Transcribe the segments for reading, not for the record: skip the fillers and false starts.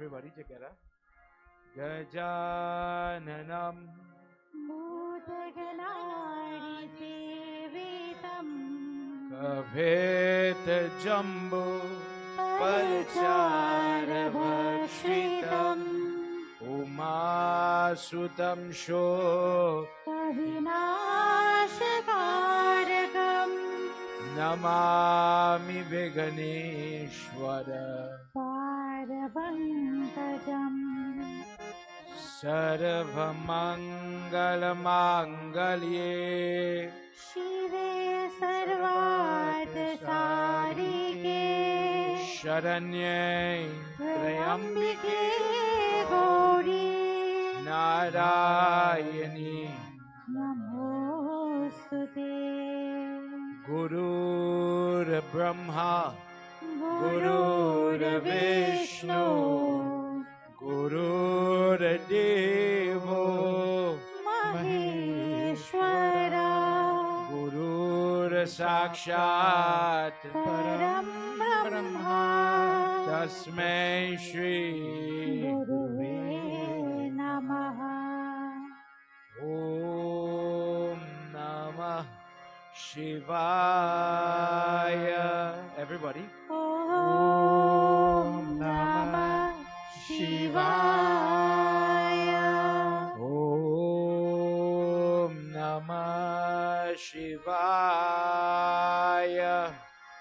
everybody together. Gajananam Bhutganari sevitam Kapeta Jambu Palacharabhakshritam Umasutam Sho Kavinashakarakam Namami Viganeshwara Paravankajam Sarvamangalamangaliye Shive Sarvarthasarike Sharanye Trayambike Trayambike Gauri Narayani Namostute Gurur Brahma Gurur Vishnu Gurur Devo Maheshwara Gurur Sakshat Param Brahma Tasmai Shri Guruve Namaha Om Namah Shivaya. Everybody. Om Namah Shivaya Om Namah Shivaya.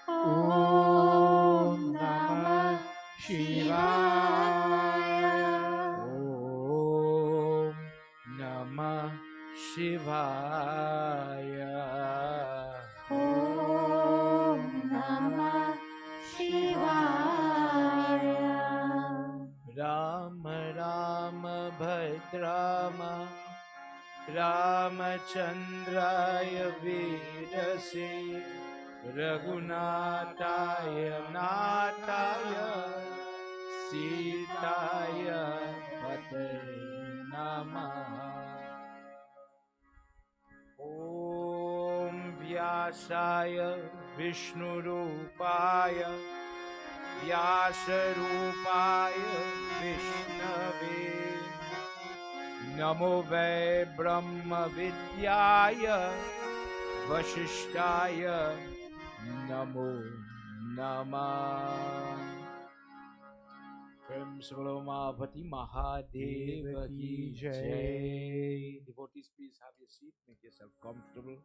Om Namah Shivaya Om Namah Shivaya. Om Namah Shivaya Rama Rama Bhadrama Ramachandraya Virase Raghunataya Nataya Sitaya Pataya Namaha. Om Vyasaya Vishnurupaya Vyasarupaya Vishnave Namo Ve Brahma Vidyaya Vashishtaya Namo Namah. Prem Salomavati Mahadeva Ki Jai. Devotees, please have your seat. Make yourself comfortable.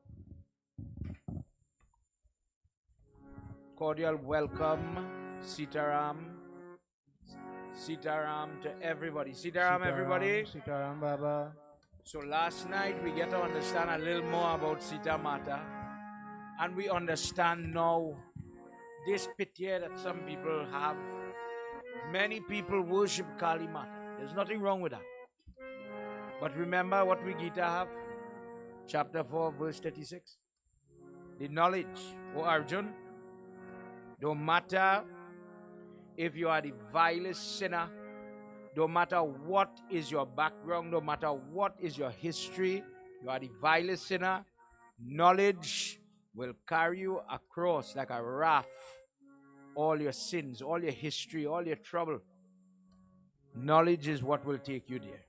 Cordial welcome, Sitaram. Sitaram to everybody. Sitaram, everybody. Sitaram Baba. So last night we get to understand a little more about Sita Mata, and we understand now this pitié that some people have. Many people worship Kali Mata. There's nothing wrong with that. But remember what we Gita have? Chapter 4, verse 36. The knowledge, O Arjun, don't matter if you are the vilest sinner, no matter what is your background, no matter what is your history, you are the vilest sinner, knowledge will carry you across like a raft. All your sins, all your history, all your trouble. Knowledge is what will take you there.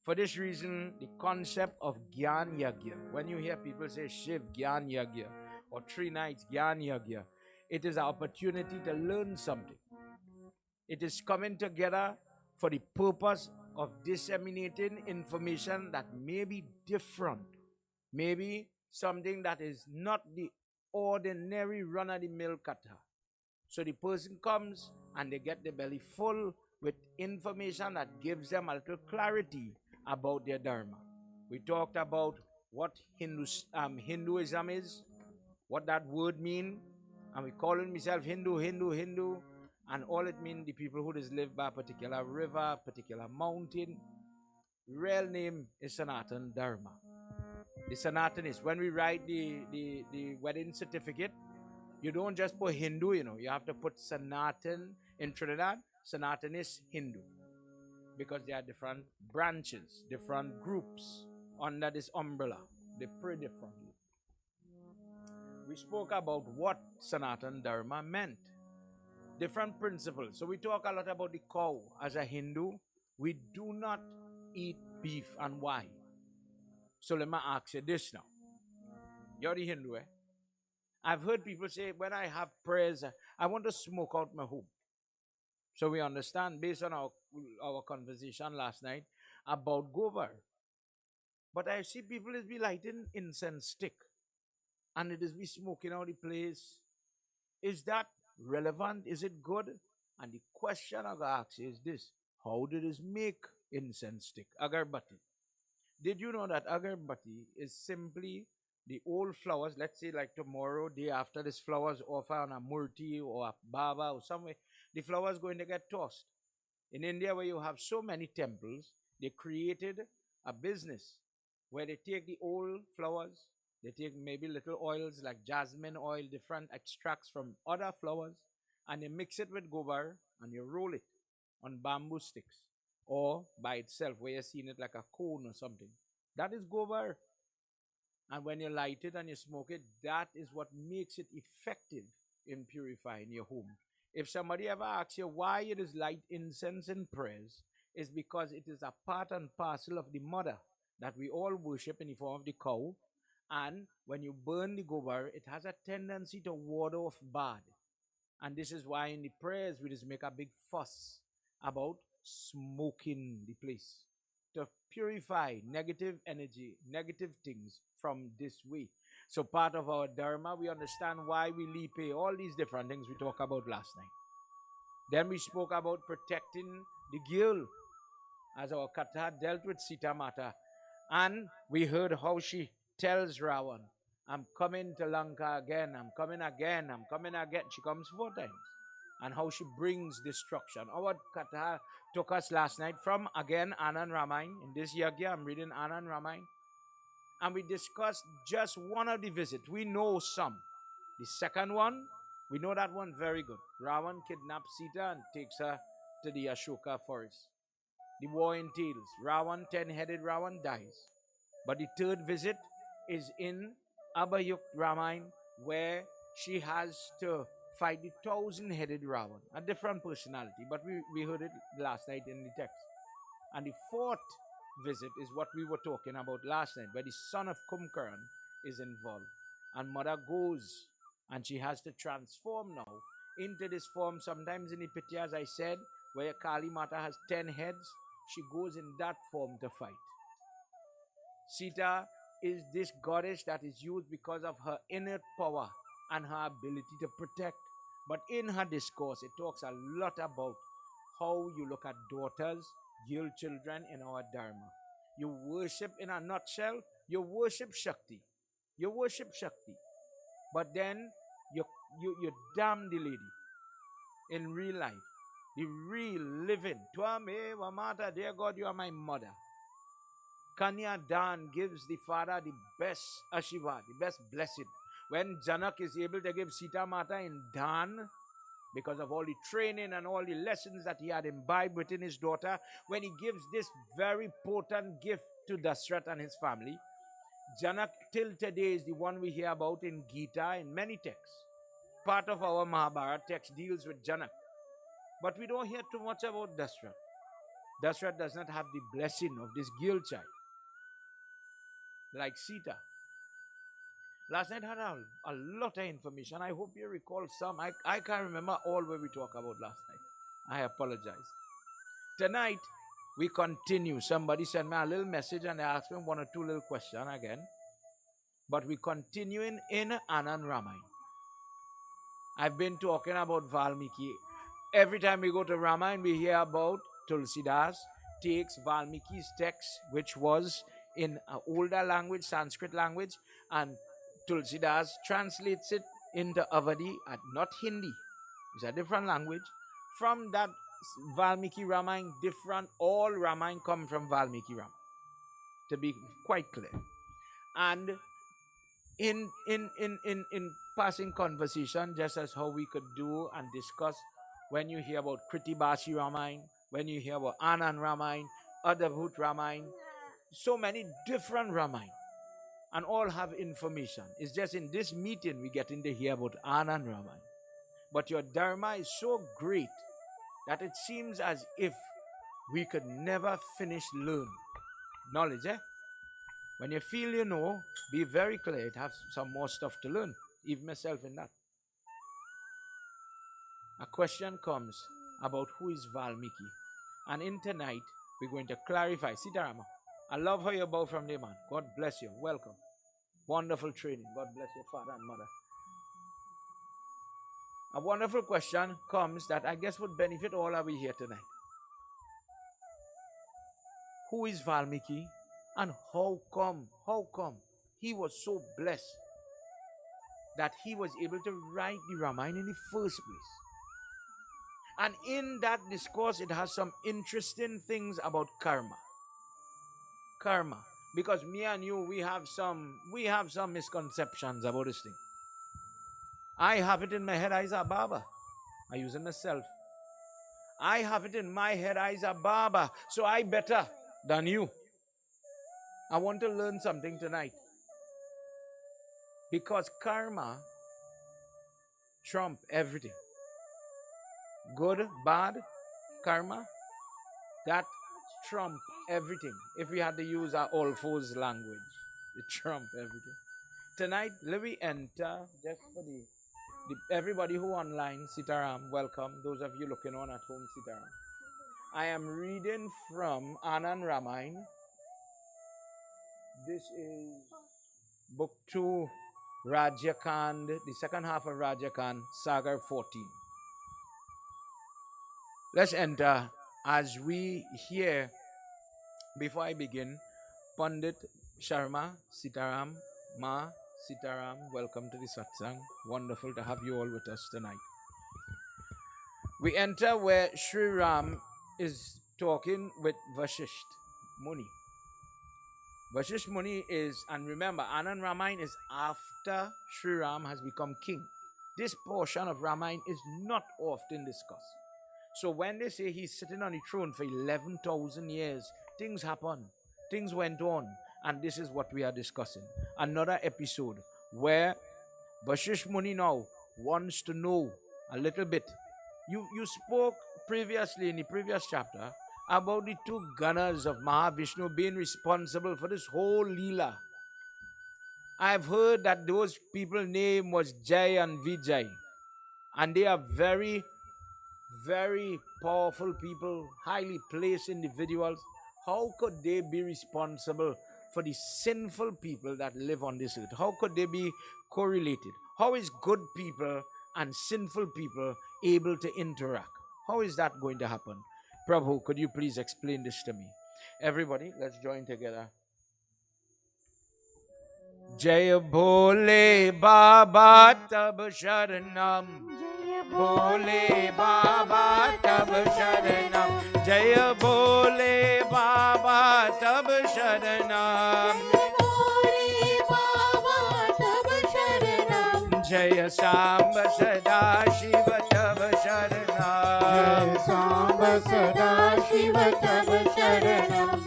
For this reason, the concept of Gyan Yagya, when you hear people say Shiv Gyan Yagya or 3 nights Gyan Yagya, it is an opportunity to learn something. It is coming together for the purpose of disseminating information that may be different. Maybe something that is not the ordinary run-of-the-mill kata. So the person comes and they get their belly full with information that gives them a little clarity about their dharma. We talked about what Hinduism is, what that word means, and we calling myself Hindu, and all it means the people who just live by a particular river, particular mountain. Real name is Sanatan Dharma. The Sanatan is when we write the wedding certificate, you don't just put Hindu, you have to put Sanatan. In Trinidad, Sanatan is Hindu because there are different branches, different groups under this umbrella. They pray differently. We spoke about what Sanatan Dharma meant. different principles. So we talk a lot about the cow. As a Hindu, we do not eat beef. And why? So let me ask you this now. You're the Hindu, eh? I've heard people say, when I have prayers, I want to smoke out my home. So we understand, based on our conversation last night about Govar. But I see people is be lighting incense stick and it is be smoking out the place. Is that relevant? Is it good? And the question I got ask is this: how did it make incense stick? Agarbatti. Did you know that agarbatti is simply the old flowers? Let's say like tomorrow, day after, this flowers offer on a murti or a baba or somewhere. The flowers going to get tossed. In India, where you have so many temples, they created a business where they take the old flowers, they take maybe little oils like jasmine oil, different extracts from other flowers, and they mix it with gobar and you roll it on bamboo sticks or by itself, where you're seeing it like a cone or something. That is gobar. And when you light it and you smoke it, that is what makes it effective in purifying your home. If somebody ever asks you why it is light incense in prayers, it's because it is a part and parcel of the mother that we all worship in the form of the cow. And when you burn the gobar, it has a tendency to ward off bad. And this is why in the prayers we just make a big fuss about smoking the place to purify negative energy, negative things from this way. So part of our dharma, we understand why we lipe, all these different things we talked about last night. Then we spoke about protecting the girl as our Katha dealt with Sita Mata. And we heard how she tells Ravan, I'm coming to Lanka again, I'm coming again, I'm coming again. She comes 4 times. And how she brings destruction. Our Katha took us last night from, again, Anand Ramayan. In this Yagya, I'm reading Anand Ramayan. And we discussed just one of the visits. We know some. The second one, we know that one very good. Ravan kidnaps Sita and takes her to the Ashoka forest. The war entails. Ravan, 10-headed Ravan, dies. But the third visit is in Abhayuk Ramayan, where she has to fight the 1,000-headed Ravan, a different personality, but we heard it last night in the text. And the fourth visit is what we were talking about last night, where the son of Kumkaran is involved. And mother goes and she has to transform now into this form. Sometimes in the Pitya, as I said, where Kali Mata has 10 heads, she goes in that form to fight. Sita is this goddess that is used because of her innate power and her ability to protect. But in her discourse, it talks a lot about how you look at daughters, girl children in our Dharma. You worship, in a nutshell, you worship Shakti. You worship Shakti. But then you damn the lady in real life. The real living. Twame Wamata, dear God, you are my mother. Kanya Dan gives the father the best Ashiva, the best blessing. When Janak is able to give Sita Mata in Dan, because of all the training and all the lessons that he had imbibed within his daughter, when he gives this very potent gift to Dasrat and his family, Janak till today is the one we hear about in Gita in many texts. Part of our Mahabharata text deals with Janak. But we don't hear too much about Dasrat. Dasrat does not have the blessing of this girl child like Sita. Last night had a lot of information. I hope you recall some. I can't remember all what we talked about last night. I apologize. Tonight, we continue. Somebody sent me a little message and they asked me 1 or 2 little questions again. But we continuing in Anand Ramayan. I've been talking about Valmiki. Every time we go to Ramayan, we hear about Tulsidas takes Valmiki's text, which was in an older language, Sanskrit language, and Tulsidas translates it into Avadi, not Hindi. It's a different language. From that Valmiki Ramayan, all Ramayan come from Valmiki Ramayan, to be quite clear. And in passing conversation, just as how we could do and discuss when you hear about Kritibasi Ramayan, when you hear about Anand Ramayan, Adabhut Ramayan, so many different Ramayan, and all have information. It's just in this meeting we get to hear about Anand Ramayan. But your dharma is so great that it seems as if we could never finish learn knowledge. When you feel you know, be very clear. It has some more stuff to learn. Even myself in that. A question comes about who is Valmiki. And in tonight, we're going to clarify. Sitarama, I love how you bow from there, man. God bless you. Welcome. Wonderful training. God bless your father and mother. A wonderful question comes that I guess would benefit all of you here tonight. Who is Valmiki and how come he was so blessed that he was able to write the Ramayana in the first place? And in that discourse, it has some interesting things about karma. Karma. Because me and you, we have some misconceptions about this thing. I have it in my head, Isa Baba. I use it myself. I have it in my head, Isa Baba. So I better than you. I want to learn something tonight. Because karma trump everything. Good, bad, karma, that trump everything. If we had to use our old foes language, it trump everything. Tonight, let me enter just for everybody who online, Sitaram, welcome. Those of you looking on at home, Sitaram. I am reading from Anand Ramayan. This is book 2, Rajya Kand, the second half of Rajya Kand, Sagar 14. Let's enter as we hear, before I begin, Pandit Sharma, Sitaram, Ma, Sitaram, welcome to the satsang. Wonderful to have you all with us tonight. We enter where Sri Ram is talking with Vashisht Muni. Vashisht Muni is, and remember, Anand Ramayan is after Sri Ram has become king. This portion of Ramayan is not often discussed. So when they say he's sitting on the throne for 11,000 years, things happen. Things went on. And this is what we are discussing. Another episode where Vashisht Muni now wants to know a little bit. You spoke previously in the previous chapter about the two Ganas of Mahavishnu being responsible for this whole Leela. I've heard that those people's name was Jai and Vijay. And they are very, very powerful people, highly placed individuals. How could they be responsible for the sinful people that live on this earth? How could they be correlated? How is good people and sinful people able to interact? How is that going to happen? Prabhu, could you please explain this to me? Everybody, let's join together. Jaya Bhole Baba Tab Sharanam. Jaya Bhole Baba Tab Sharanam. Jaya Bhole Baba Tab Sharanam. Jaya Samba Sada Shiva Tab Sharanam. Jaya Samba Sada Shiva Tab Sharanam.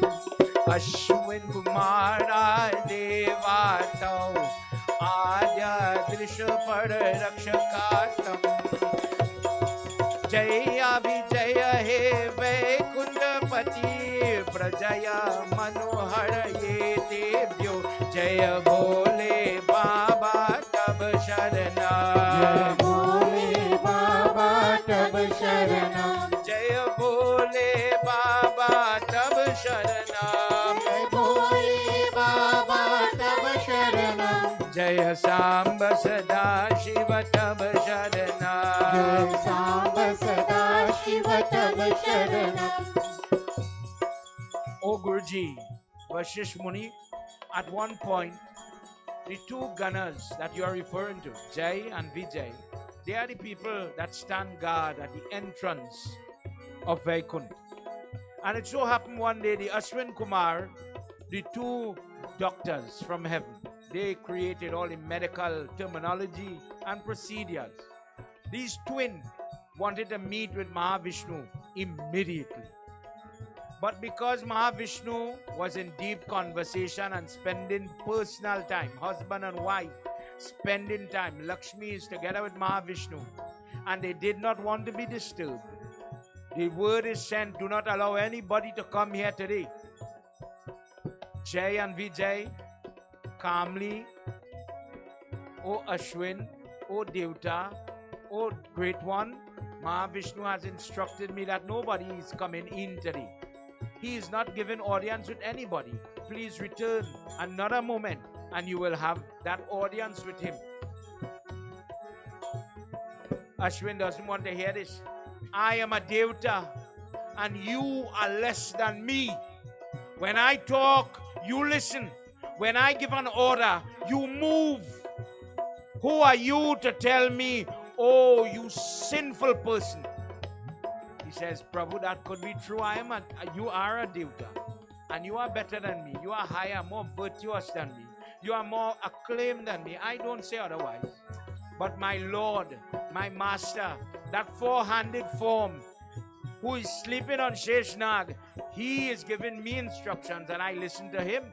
Ashwin Kumara Devatau Adya Drishapad Rakshakatam. Jaya Vijaya He Vaikundapati Prajaya Manohara Ye Devyo. Jaya Bhole Baba Tab Sharanam. Jaya Bhole Baba Tab Sharanam. Jaya Bhole Baba Tab Sharanam. Jaya Samba Sada Shiva Tab Sharanam. Jaya Samba Sada Shiva Tab Sharanam. O Guruji, Vashisht Muni, at one point, the two Ganas that you are referring to, Jai and Vijay, they are the people that stand guard at the entrance of Vaikunth. And it so happened one day, the Ashwin Kumar, the two doctors from heaven, they created all the medical terminology and procedures. These twins wanted to meet with Mahavishnu immediately. But because Mahavishnu was in deep conversation and spending personal time, husband and wife, spending time, Lakshmi is together with Mahavishnu. and they did not want to be disturbed. The word is sent, do not allow anybody to come here today. Jay and Vijay calmly, O Ashwin, O Devta, O Great One, Mahavishnu has instructed me that nobody is coming in today. He is not giving audience with anybody. Please return another moment and you will have that audience with him. Ashwin doesn't want to hear this. I am a Devta and you are less than me. When I talk, you listen. When I give an order, you move. Who are you to tell me, oh, you sinful person? He says, Prabhu, that could be true. You are a Devta. And you are better than me. You are higher, more virtuous than me. You are more acclaimed than me. I don't say otherwise. But my Lord, my Master, that four-handed form, who is sleeping on Sheshnag, he is giving me instructions and I listen to him.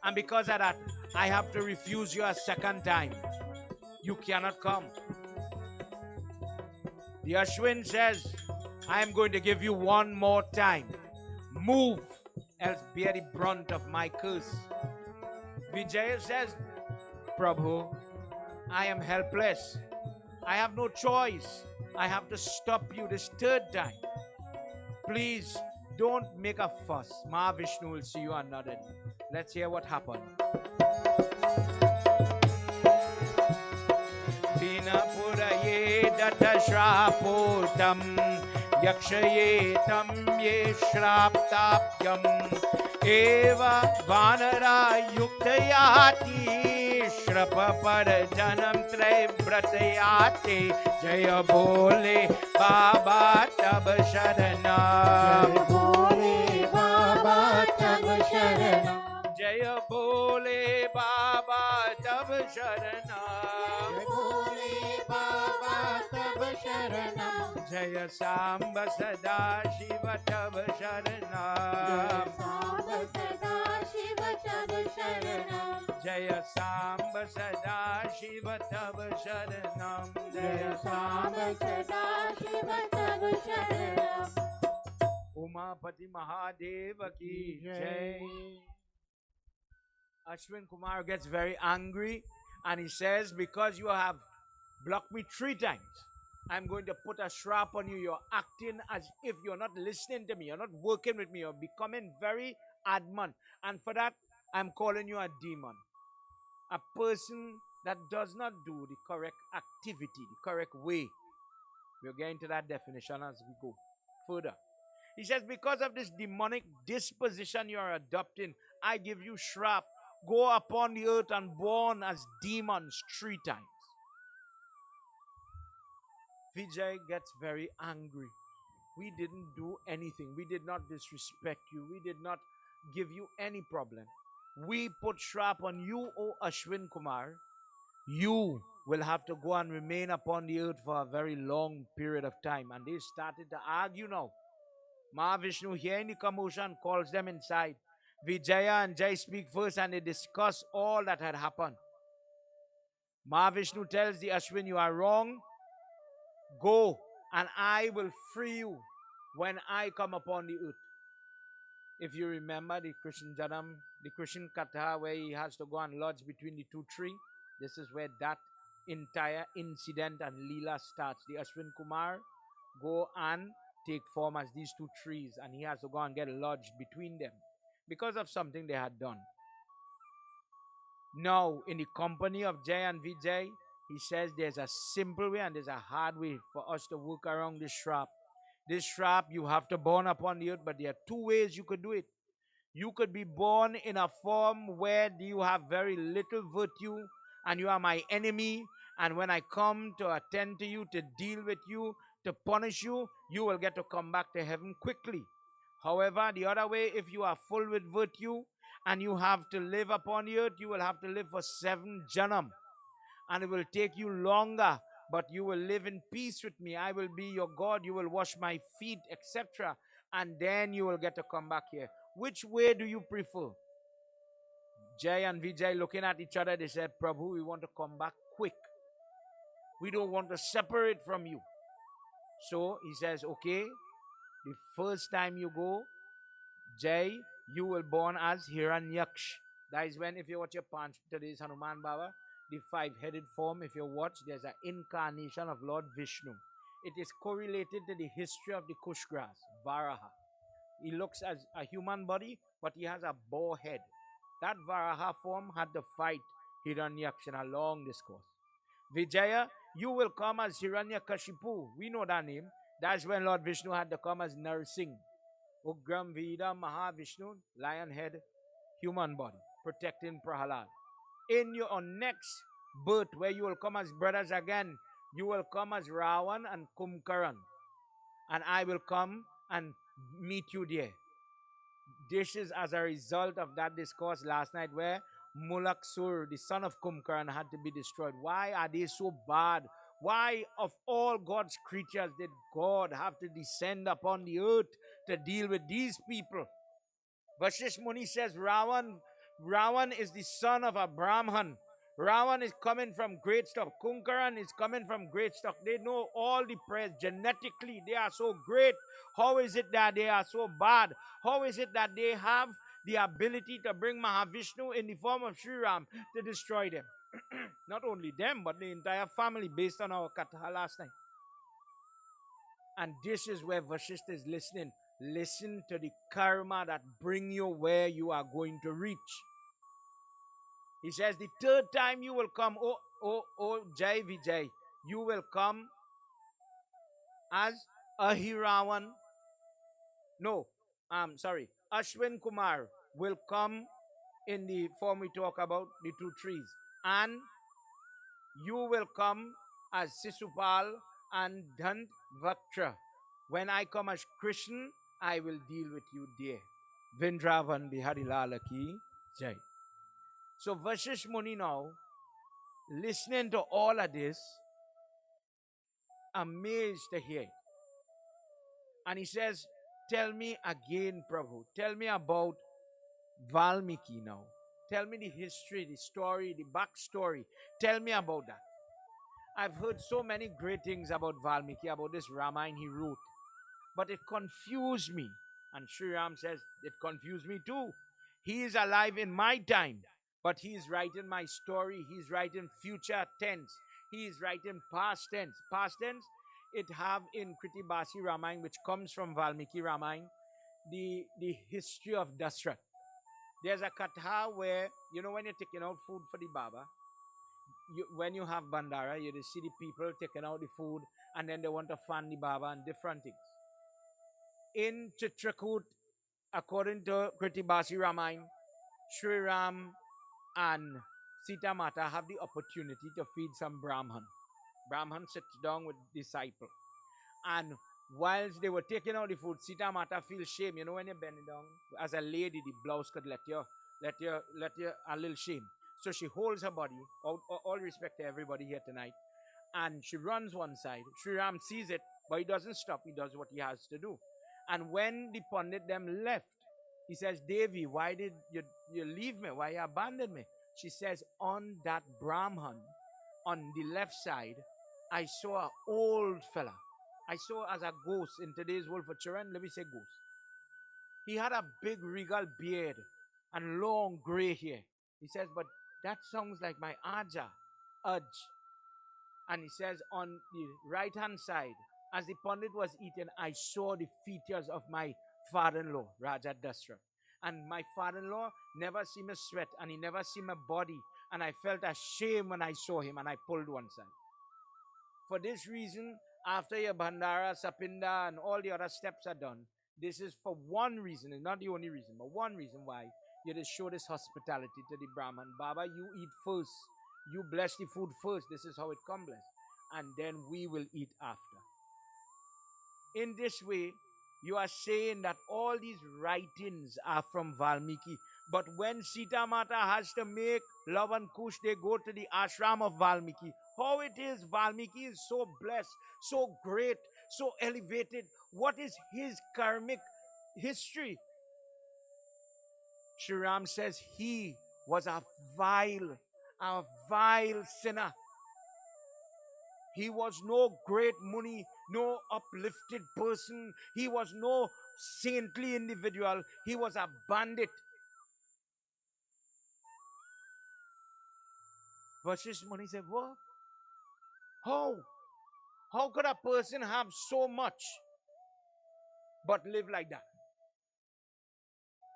And because of that, I have to refuse you a second time. You cannot come. The Ashwin says, I am going to give you one more time. Move, else bear the brunt of my curse. Vijaya says, Prabhu, I am helpless. I have no choice. I have to stop you this third time. Please don't make a fuss. Mahavishnu will see you another day. Let's hear what happened. Vinapuraye datashraputam yakshayetam ye shraptapyam eva vanara yuktayati shrapa parajanam tre vratayati jaya bole baba tab sharana Bole Baba Tab Sharana. Jaya bole baba tab sharana Bole Baba Tab Sharana. Jaya Samba Sada Shiva Tab Sharana Samba Sada Shiva Tab Sharanam. Jaya Samba Sada Shiva Tab Sharanam Jaya Samba Sada Shiva Tab Sharanam. Umapati Mahadeva ki Jai. Ashwin Kumar gets very angry and he says, because you have blocked me 3 times, I'm going to put a strap on you. You're acting as if you're not listening to me. You're not working with me. You're becoming very adamant. And for that, I'm calling you a demon. A person that does not do the correct activity, the correct way. We'll get into that definition as we go further. He says, because of this demonic disposition you are adopting, I give you shrap. Go upon the earth and born as demons 3 times. Vijay gets very angry. We didn't do anything. We did not disrespect you. We did not give you any problem. We put shrap on you, O Ashwin Kumar. You will have to go and remain upon the earth for a very long period of time. And they started to argue now. Mahavishnu, hearing the commotion, calls them inside. Vijaya and Jai speak first and they discuss all that had happened. Mahavishnu tells the Ashwin, you are wrong. Go and I will free you when I come upon the earth. If you remember the Krishna Janam, the Krishna Katha, where he has to go and lodge between the 2 trees, this is where that entire incident and Leela starts. The Ashwin Kumar go and take form as these 2 trees and he has to go and get lodged between them because of something they had done. Now, in the company of Jay and Vijay, he says there's a simple way and there's a hard way for us to work around this shrap. This shrap you have to born upon the earth, but there are 2 ways you could do it. You could be born in a form where you have very little virtue and you are my enemy, and when I come to attend to you, to deal with you, to punish you, you will get to come back to heaven quickly. However, the other way, if you are full with virtue and you have to live upon the earth, you will have to live for 7 janam. And it will take you longer, but you will live in peace with me. I will be your God. You will wash my feet, etc. And then you will get to come back here. Which way do you prefer? Jay and Vijay looking at each other, they said, Prabhu, we want to come back quick. We don't want to separate from you. So he says, okay, the first time you go, Jai, you will born as Hiranyaksh. That is when, if you watch your Panch today's Hanuman Baba, the five-headed form, if you watch, there's an incarnation of Lord Vishnu. It is correlated to the history of the Kush grass, Varaha. He looks as a human body, but he has a boar head. That Varaha form had to fight Hiranyaksha in a long discourse. Vijaya, you will come as Hiranyakashipu. We know that name. That's when Lord Vishnu had to come as Narsingh. Ugram Vida Mahavishnu, lion head, human body, protecting Prahalad. In your next birth, where you will come as brothers again, you will come as Ravan and Kumkaran. And I will come and meet you there. This is as a result of that discourse last night where Mulaksur, the son of Kumkaran, had to be destroyed. Why are they so bad? Why, of all God's creatures, did God have to descend upon the earth to deal with these people? Vashish Muni says Ravan is the son of a Brahman. Ravan is coming from great stock. Kunkaran is coming from great stock. They know all the praise genetically. They are so great. How is it that they are so bad? How is it that they have the ability to bring Mahavishnu in the form of Sri Ram to destroy them? Not only them, but the entire family based on our Katha last night. And this is where Vashishta is listening. Listen to the karma that bring you where you are going to reach. He says, the third time you will come, oh Jai Vijay, you will come as Ahiravan. No, sorry. Ashwin Kumar will come in the form we talk about, the two trees. And you will come as Sisupal and Dant Vaktra. When I come as Krishna, I will deal with you there. Vindravan Bihari Lala ki Jai. So Vashish Muni now, listening to all of this, amazed to hear it. And he says, tell me again, Prabhu. Tell me about Valmiki now. Tell me the history, the story, the backstory. Tell me about that. I've heard so many great things about Valmiki, about this Ramayana he wrote. But it confused me. And Sri Ram says, it confused me too. He is alive in my time, but he is writing my story. He is writing future tense. He is writing past tense. Past tense, it have in Kritibasi Ramayana, which comes from Valmiki Ramayana, the history of Dasrat. There's a katha where, you know, when you're taking out food for the Baba, when you have Bandara, you see the people taking out the food and then they want to fan the Baba and different things. In Chitrakoot, according to Kritibasi Ramayana, Sri Ram and Sita Mata have the opportunity to feed some Brahman. Brahman sits down with disciple. And whilst they were taking out the food, Sita Mata feels shame. You know when you're bending down? As a lady, the blouse could let you a little shame. So she holds her body, all respect to everybody here tonight, and she runs one side. Sri Ram sees it, but he doesn't stop. He does what he has to do. And when the Pandit them left, he says, Devi, why did you leave me? Why you abandoned me? She says, on that Brahman, on the left side, I saw an old fella. I saw as a ghost in today's world for children. Let me say ghost. He had a big regal beard and long gray hair. He says, but that sounds like my Aja, Aj. And he says, on the right hand side, as the Pandit was eating, I saw the features of my father-in-law, Raja Dasra. And my father-in-law never see me sweat and he never see my body. And I felt ashamed when I saw him and I pulled one side. For this reason, after your Bandara, Sapinda, and all the other steps are done, this is for one reason, and not the only reason, but one reason why you just show this hospitality to the Brahman. Baba, you eat first. You bless the food first. This is how it comes blessed. And then we will eat after. In this way, you are saying that all these writings are from Valmiki. But when Sita Mata has to make love and kush, they go to the ashram of Valmiki. How it is, Valmiki is so blessed, so great, so elevated. What is his karmic history? Shri Ram says he was a vile sinner. He was no great Muni, no uplifted person. He was no saintly individual. He was a bandit. Versus Muni said, what? How? How could a person have so much but live like that?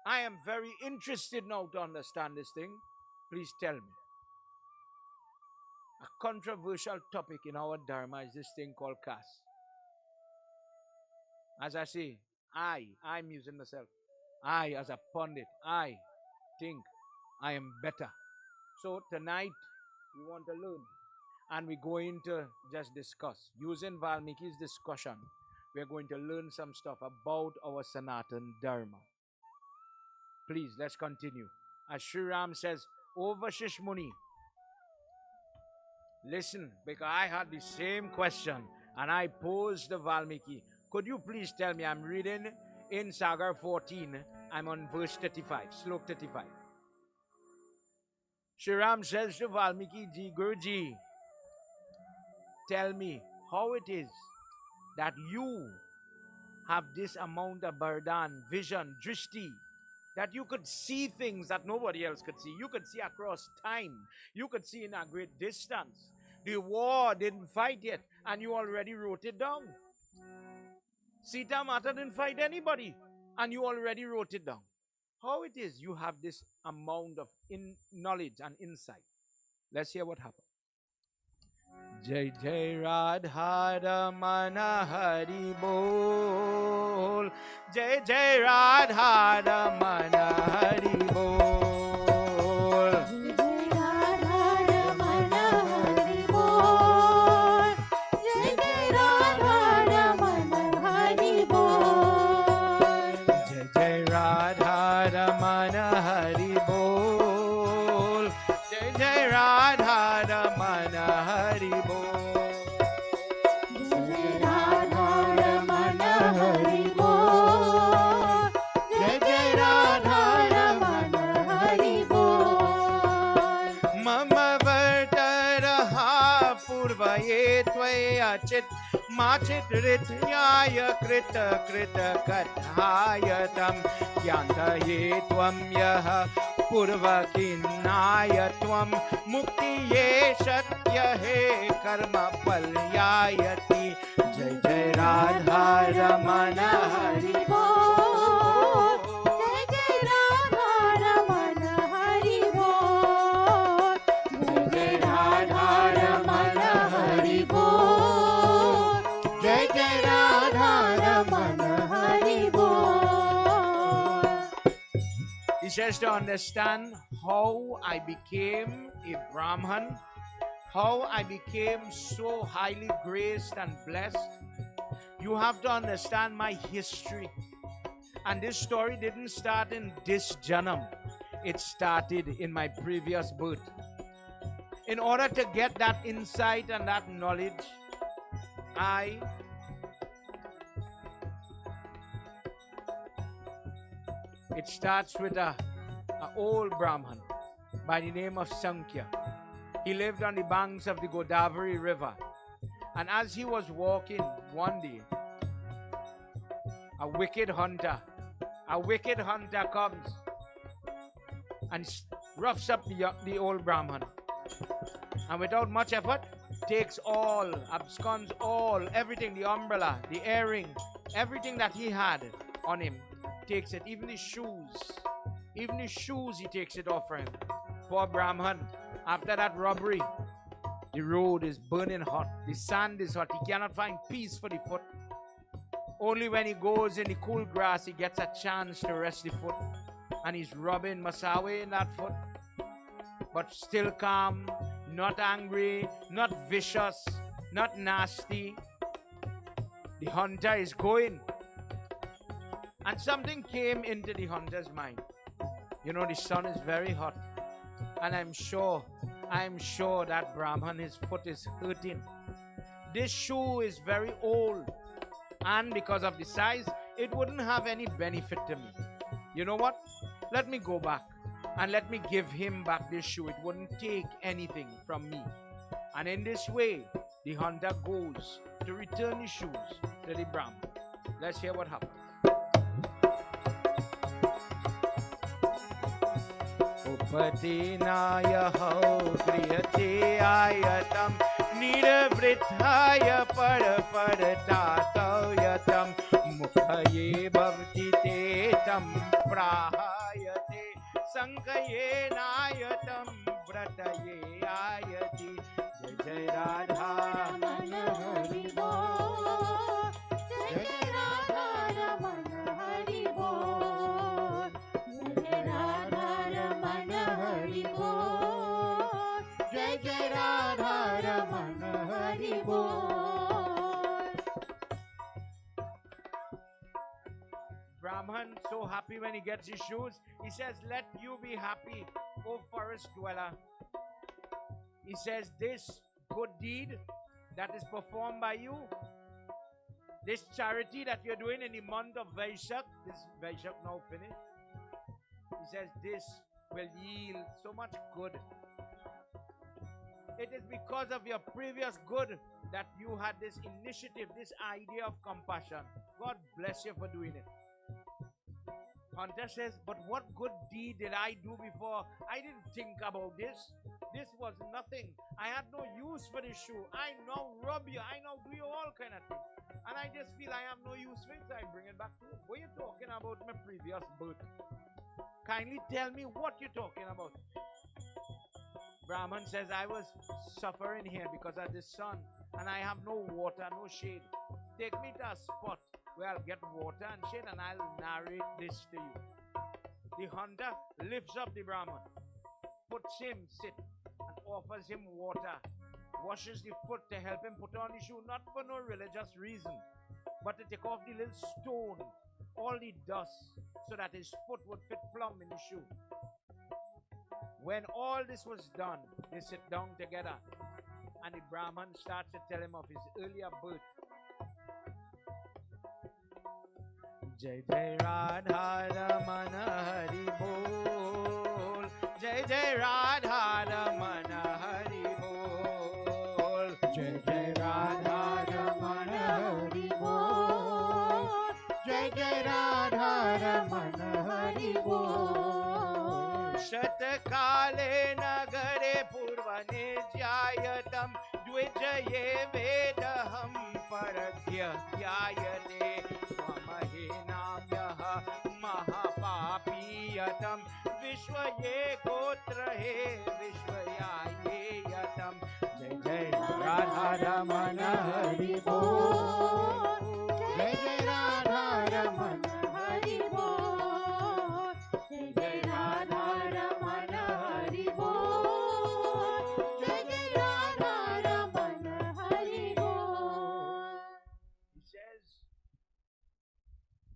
I am very interested now to understand this thing. Please tell me. A controversial topic in our Dharma is this thing called caste. As I say, I'm using myself. I, as a pundit, I think I am better. So tonight, we want to learn. And we're going to just discuss. Using Valmiki's discussion, we're going to learn some stuff about our Sanatan Dharma. Please, let's continue. As Sri Ram says, O Vashish Muni, listen, because I had the same question and I posed to Valmiki. Could you please tell me, I'm reading in Sagar 14, I'm on verse 35, slok 35. Sri Ram says to Valmiki ji, Guruji, tell me how it is that you have this amount of bardan, vision, drishti, that you could see things that nobody else could see. You could see across time. You could see in a great distance. The war didn't fight yet, and you already wrote it down. Sita Mata didn't fight anybody, and you already wrote it down. How it is you have this amount of knowledge and insight. Let's hear what happened. Jai Jai Radha Ramana Hari Bol. Jai Jai Radha Ramana Hari Bol. Jai Radha Ramana Hari Bol. Jai Jai Radha Ramana Hari Bol. Jai Jai Radha Ramana Hari Bol. Jai Jai Radha Ramana Hari Bol. Jai Radha Ramana Hari Bol. Jai Jai Radha Ramana Hari Bol. Mama Vartaraha Purvaye Tvaya Chit Machit Rityaya Krita Krita Kathayatam Yantaye Tvam Yaha Purvakinaya Tvam Muktiye Shatya He Karma Palyayati Jai Jai Radha Ramana Hari Bol. Jai Jai Radha Ramana Hari Bol. Jai Jai Radha Ramana Hari Bol. Jai Jai Radha Ramana Hari Bol. He says to understand how I became a Brahman, how I became so highly graced and blessed. You have to understand my history. And this story didn't start in this janam. It started in my previous birth. In order to get that insight and that knowledge, it starts with a old Brahman by the name of Sankhya. He lived on the banks of the Godavari River. And as he was walking one day, a wicked hunter comes and roughs up the old Brahman. And without much effort, takes all, absconds all, everything, the umbrella, the earring, everything that he had on him, takes it, even his shoes he takes it off for him. Poor Brahman, after that robbery, the road is burning hot, the sand is hot, he cannot find peace for the foot. Only when he goes in the cool grass, he gets a chance to rest the foot. And he's rubbing masawe in that foot. But still calm, not angry, not vicious, not nasty. The hunter is going. And something came into the hunter's mind. You know, the sun is very hot. And I'm sure that Brahman, his foot is hurting. This shoe is very old. And because of the size, it wouldn't have any benefit to me. You know what? Let me go back and let me give him back this shoe. It wouldn't take anything from me. And in this way, The hunter goes to return his shoes to the Brahman. Let's hear what happens. Upatinaya ho kriyate ayatam nirvritthaya paraparatatayatam mukhaye bhavti te tam prahayate sankaye nayatam vrataye ayati jai radha Ramana Hari Bol. Jai Jai Radha Ramana Hari Bol. Jai Radha Ramana Hari Bol. Jai Jai Radha Ramana Hari Bol. Brahman so happy when he gets his shoes. He says, let you be happy, O forest dweller. He says, this good deed that is performed by you, this charity that you're doing in the month of Vaishak, this Vaishak now finished, he says, this will yield so much good. It is because of your previous good that you had this initiative, this idea of compassion. God bless you for doing it. Hunter says, but what good deed did I do before? I didn't think about this. This was nothing. I had no use for this shoe. I now rob you. I now do you all kind of things. And I just feel I have no use for it, so I bring it back to you. What are you talking about my previous birth? Kindly tell me what you're talking about. Brahman says, I was suffering here because of the sun, and I have no water, no shade. Take me to a spot where I'll get water and shade, and I'll narrate this to you. The hunter lifts up the Brahman, puts him sit, and offers him water, washes the foot to help him put on the shoe, not for no religious reason, but to take off the little stone, all the dust, so that his foot would fit plumb in the shoe. When all this was done, they sit down together, and the Brahman starts to tell him of his earlier birth. Jai Jai Radha Ramana Hari Bol. Jai Jai Radha Ramana Hari Bol. Jai Jai Radha Ramana Hari Bol. Jai Jai Radha Ramana Hari Bol. Shatakale Nagare Purvane Jayatam Dvijaye Vedaham Paradhya Yayate Swamahe Namyaha Mahapapiyatam Vishwaye Kotrahe Vishwayaye Yatam Jai Jai Radha Ramana Hari Bol. Jai Jai Radha Ramana Hari Bol. Jai Jai Radha Ramana Hari Bol. Jai Jai Radha Ramana Hari Bol.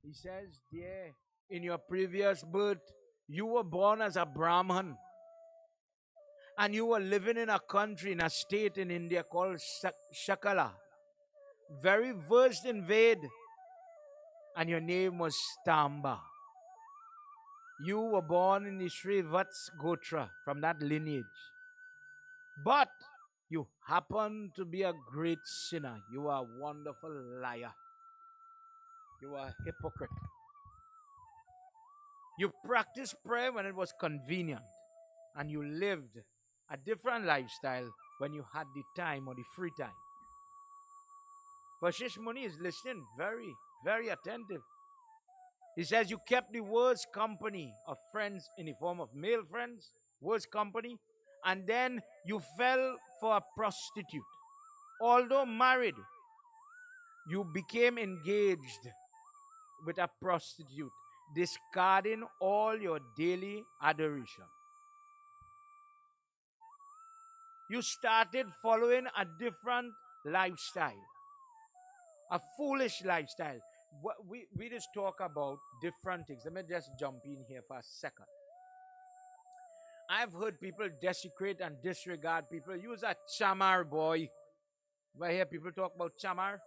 He says, dear, in your previous birth, you were born as a Brahman. And you were living in a country, in a state in India called Shakala. Very versed in Ved. And your name was Stamba. You were born in the Srivats Gotra, from that lineage. But you happen to be a great sinner. You are a wonderful liar. You are a hypocrite. You practiced prayer when it was convenient, and you lived a different lifestyle when you had the time or the free time. Vashish Muni is listening very, very attentive. He says you kept the worst company of friends in the form of male friends, worst company, and then you fell for a prostitute. Although married, you became engaged with a prostitute, discarding all your daily adoration. You started following a different lifestyle, a foolish lifestyle. We just talk about different things. Let me just jump in here for a second. I've heard people desecrate and disregard people. Use a chamar boy. If I hear people talk about chamar.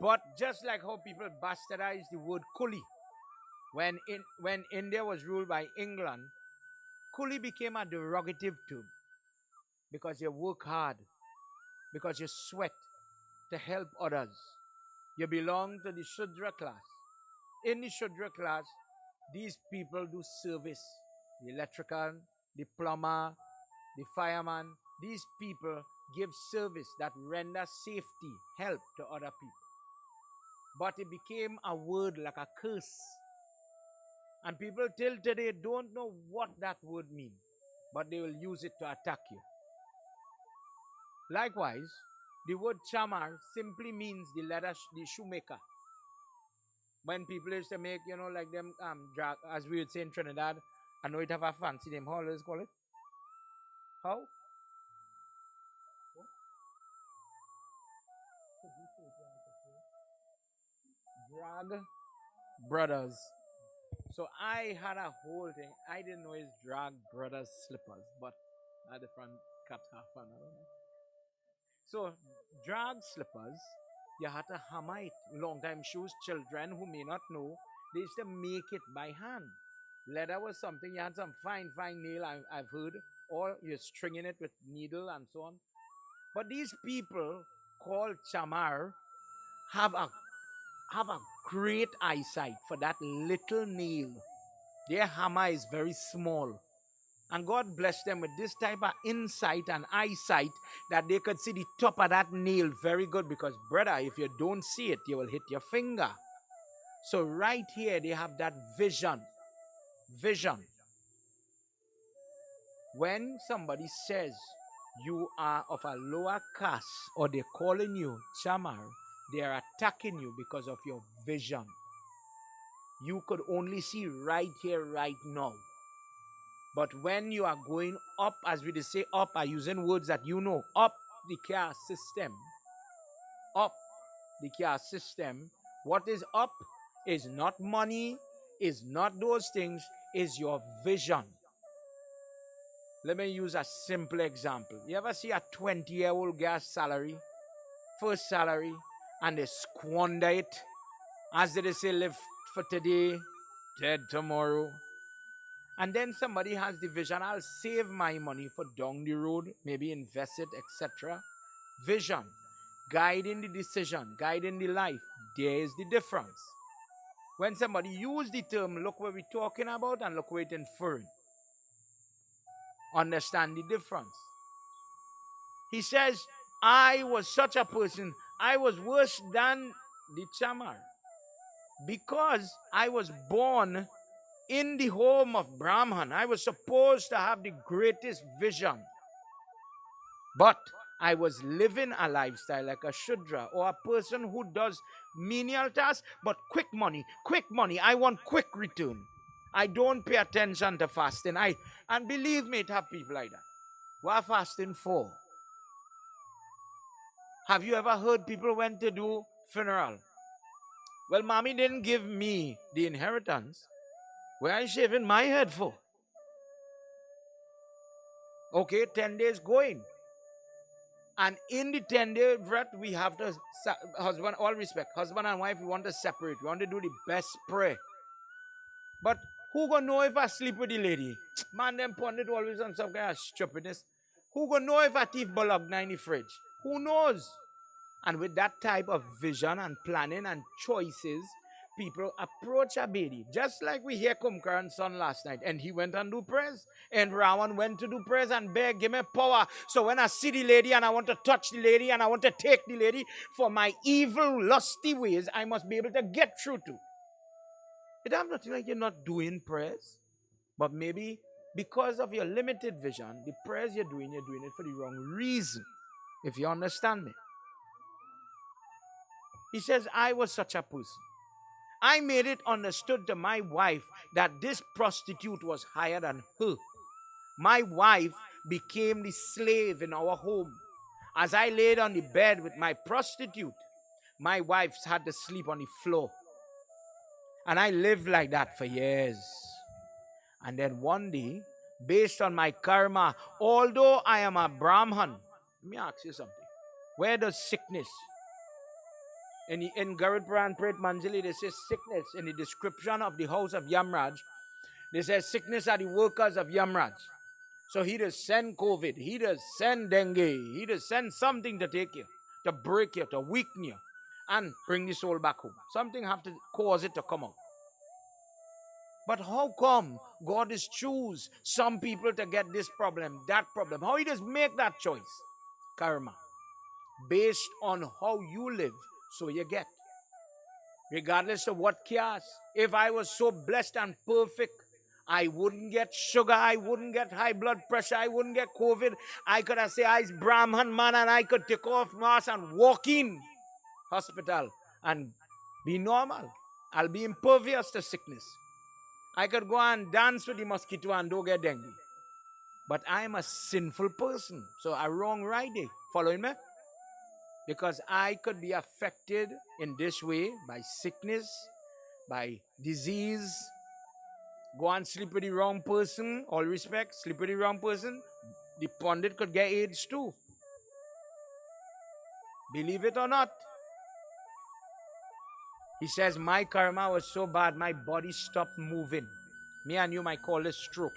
But just like how people bastardize the word coolie, when India was ruled by England, coolie became a derogative term because you work hard, because you sweat to help others. You belong to the Shudra class. In the Shudra class, these people do service. The electrician, the plumber, the fireman, these people give service that render safety, help to other people. But it became a word like a curse. And people till today don't know what that word means, but they will use it to attack you. Likewise, the word chamar simply means the shoemaker. When people used to make, like them drag, as we would say in Trinidad, I know it have a fancy name. How let's call it? How? Drag brothers. So I had a whole thing. I didn't know it's drag brothers slippers, but I had the front cut half on. So drag slippers, you had to hammer it. Long time shoes, children who may not know, they used to make it by hand. Leather was something, you had some fine nail, I've heard, or you're stringing it with needle and so on. But these people called chamar have a great eyesight for that little nail. Their hammer is very small. And God blessed them with this type of insight and eyesight that they could see the top of that nail very good, because, brother, if you don't see it, you will hit your finger. So right here, they have that vision. Vision. When somebody says you are of a lower caste or they're calling you chamar, they are attacking you because of your vision. You could only see right here, right now. But when you are going up, as we say up, are using words that you know, up the caste system, what is up is not money, is not those things, is your vision. Let me use a simple example. You ever see a 20-year-old guy's salary, first salary, and they squander it? As they say, live for today, dead tomorrow. And then somebody has the vision, I'll save my money for down the road, maybe invest it, etc. Vision, guiding the decision, guiding the life. There is the difference. When somebody use the term, look what we're talking about and look what it's inferring. Understand the difference. He says, I was such a person, I was worse than the chamar, because I was born in the home of Brahman. I was supposed to have the greatest vision. But I was living a lifestyle like a Shudra, or a person who does menial tasks, but quick money. I want quick return. I don't pay attention to fasting. And believe me, it have people like that. What are fasting for? Have you ever heard people went to do funeral? Well, mommy didn't give me the inheritance. Where are you shaving my head for? Okay, 10 days going. And in the 10-day vrat, we have to, husband, all respect, husband and wife, we want to separate. We want to do the best prayer. But who gonna know if I sleep with the lady? Man, them pundit always on some kind of stupidness. Who gonna know if I thief bologna in the fridge? Who knows? And with that type of vision and planning and choices, people approach a baby. Just like we hear Kumkaran's son last night. And he went and do prayers. And Rawan went to do prayers and beg, give me power. So when I see the lady and I want to touch the lady and I want to take the lady, for my evil, lusty ways, I must be able to get through to. It have nothing like you're not doing prayers. But maybe because of your limited vision, the prayers you're doing it for the wrong reason. If you understand me. He says, I was such a person. I made it understood to my wife that this prostitute was higher than her. My wife became the slave in our home. As I laid on the bed with my prostitute, my wife had to sleep on the floor. And I lived like that for years. And then one day, based on my karma, although I am a Brahman, let me ask you something. Where does sickness? In Garud Puran Pret Manjali, they say sickness. In the description of the house of Yamraj, they say sickness are the workers of Yamraj. So he just send COVID, he just send dengue, he just send something to take you, to break you, to weaken you, and bring the soul back home. Something have to cause it to come out. But how come God is choose some people to get this problem, that problem? How he does make that choice? Karma. Based on how you live, so you get. Regardless of what chaos. If I was so blessed and perfect, I wouldn't get sugar, I wouldn't get high blood pressure, I wouldn't get COVID. I could have say I's Brahman man and I could take off mask and walk in hospital and be normal. I'll be impervious to sickness. I could go and dance with the mosquito and don't get dengue. But I'm a sinful person. So I wrong right there. Following me? Because I could be affected in this way by sickness, by disease. Go and sleep with the wrong person, all respect, sleep with the wrong person. The pundit could get AIDS too. Believe it or not. He says, my karma was so bad, my body stopped moving. Me and you might call this stroke.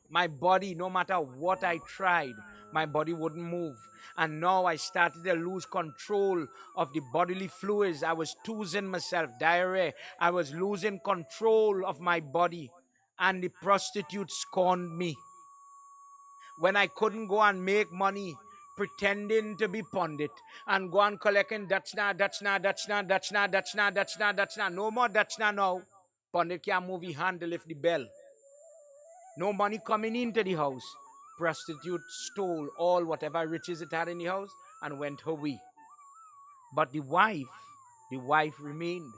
My body, no matter what I tried, my body wouldn't move. And now I started to lose control of the bodily fluids. I was toozing myself, diarrhea. I was losing control of my body. And the prostitute scorned me. When I couldn't go and make money, pretending to be pundit and go and collecting dachna. No more dachna now. Pundit can't move his hand to lift the bell. No money coming into the house. Prostitute stole all whatever riches it had in the house and went her way. But the wife remained.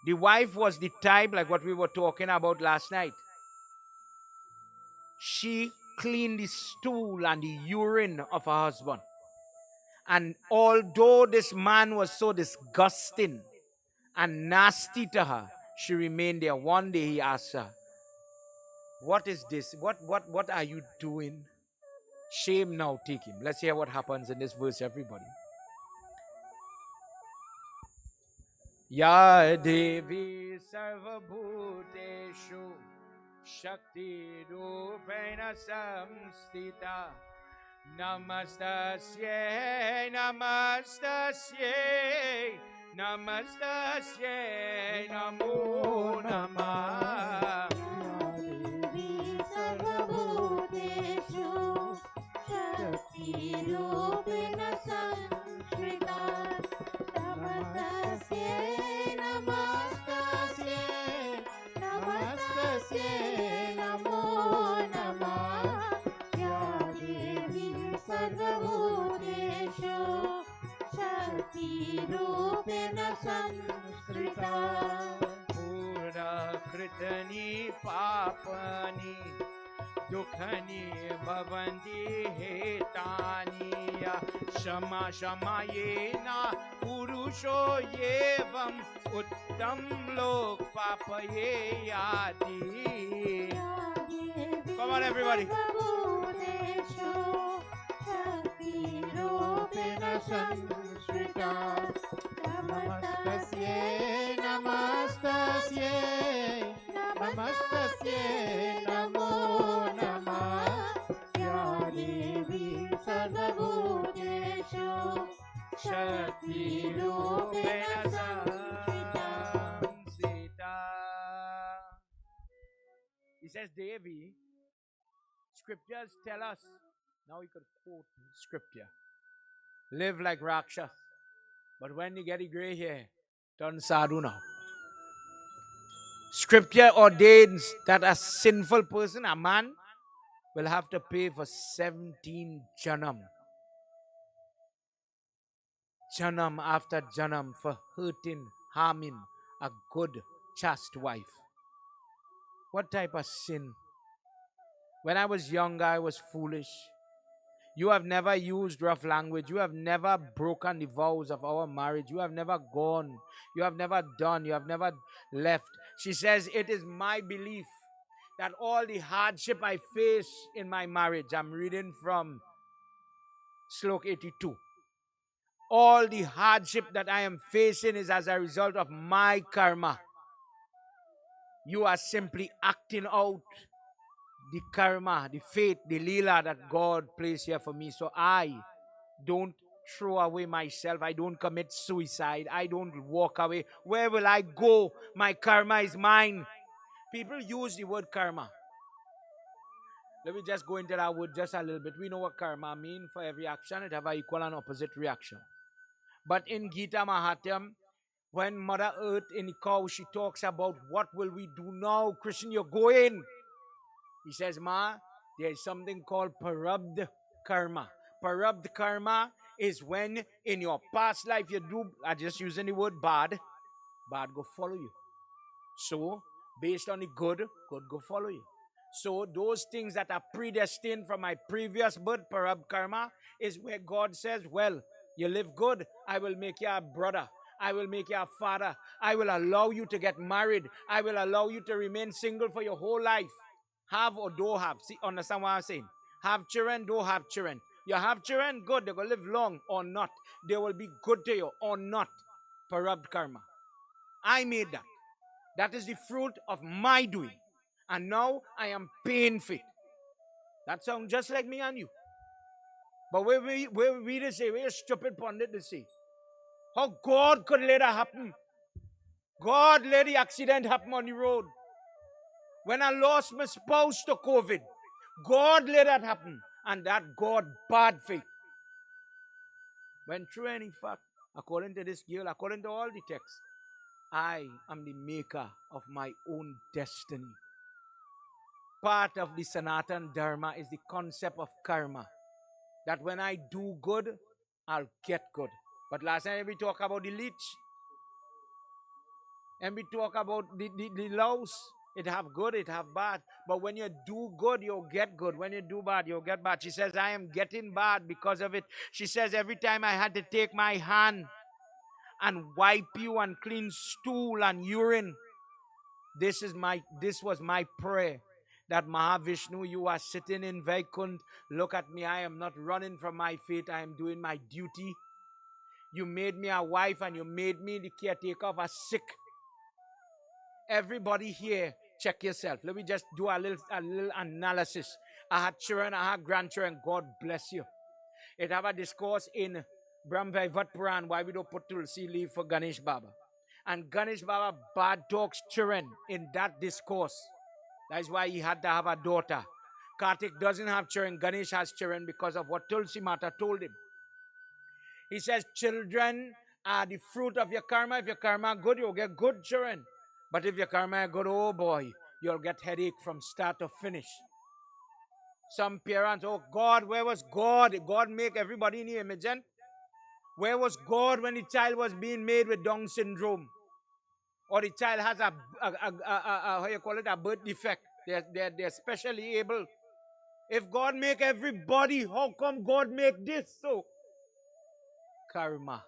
The wife was the type like what we were talking about last night. She cleaned the stool and the urine of her husband. And although this man was so disgusting and nasty to her, she remained there. One day he asked her, what is this? What are you doing? Shame now take him. Let's hear what happens in this verse, everybody. Ya Devi Sarvabhuteshu Shakti Rupena Samstita Namastasye Namastasye Namastasye Namo Namah Rupena Samshrita Namastasye Namastasye Namastasye Namo Namah Ya Devi Sarvabhuteshu Shakti Rupena Samshrita Pura Kritani Papani Dukhani Bhavanti Hetaniya Shama Shama Yena Purusho Yevam Uttam Lok Papaye Yati. Come on everybody. Namastasye Namastasye Namastasye Namo Namah Ya Devi Sarvabhuteshu Shakti Rupena Samsita. He says, Devi, scriptures tell us. Now we could quote scripture. Live like Rakshas. But when you get a gray hair, turn sadhu now. Scripture ordains that a sinful person, a man, will have to pay for 17 janam. Janam after janam for hurting, harming a good, chaste wife. What type of sin? When I was younger, I was foolish. You have never used rough language. You have never broken the vows of our marriage. You have never gone. You have never done. You have never left. She says, it is my belief that all the hardship I face in my marriage, I'm reading from Slok 82. All the hardship that I am facing is as a result of my karma. You are simply acting out the karma, the fate, the lila that God placed here for me. So I don't throw away myself. I don't commit suicide. I don't walk away. Where will I go? My karma is mine. People use the word karma. Let me just go into that word just a little bit. We know what karma means. For every action, it have an equal and opposite reaction. But in Gita Mahatyam, when Mother Earth in the cow, she talks about what will we do now? Krishna, you're going. He says, Ma, there is something called parabdha karma. Parabdha karma is when in your past life you do, I just using the word bad, bad go follow you. So, based on the good, good go follow you. So, those things that are predestined from my previous birth, parab karma, is where God says, well, you live good, I will make you a brother. I will make you a father. I will allow you to get married. I will allow you to remain single for your whole life. Have or don't have. See, understand what I'm saying? Have children, don't have children. You have children, good, they're going to live long or not. They will be good to you or not. Parab karma. I made that. That is the fruit of my doing. And now I am paying for it. That sounds just like me and you. But where we to say, where stupid pundit to say, how God could let that happen? God let the accident happen on the road. When I lost my spouse to COVID, God let that happen. And that God bad faith. When true and in fact, according to this girl, according to all the texts, I am the maker of my own destiny. Part of the Sanatan Dharma is the concept of karma. That when I do good, I'll get good. But last time we talk about the leech, and we talk about the louse. It have good, it have bad. But when you do good, you'll get good. When you do bad, you'll get bad. She says, I am getting bad because of it. She says, every time I had to take my hand and wipe you and clean stool and urine, this was my prayer. That Mahavishnu, you are sitting in Vaikunt. Look at me. I am not running from my fate. I am doing my duty. You made me a wife and you made me the caretaker of a sick. Everybody here, check yourself. Let me just do a little analysis. I had children, I had grandchildren. God bless you. It have a discourse in Brahmvaivat Puran why we don't put Tulsi leaf for Ganesh Baba. And Ganesh Baba bad talks children in that discourse. That's why he had to have a daughter. Kartik doesn't have children. Ganesh has children because of what Tulsi Mata told him. He says, children are the fruit of your karma. If your karma good, you'll get good children. But if your karma is good, oh boy, you'll get headache from start to finish. Some parents, oh God, where was God? God make everybody in the image. And where was God when the child was being made with Down syndrome? Or the child has a how you call it, a birth defect. They're specially able. If God make everybody, how come God make this so? Karma.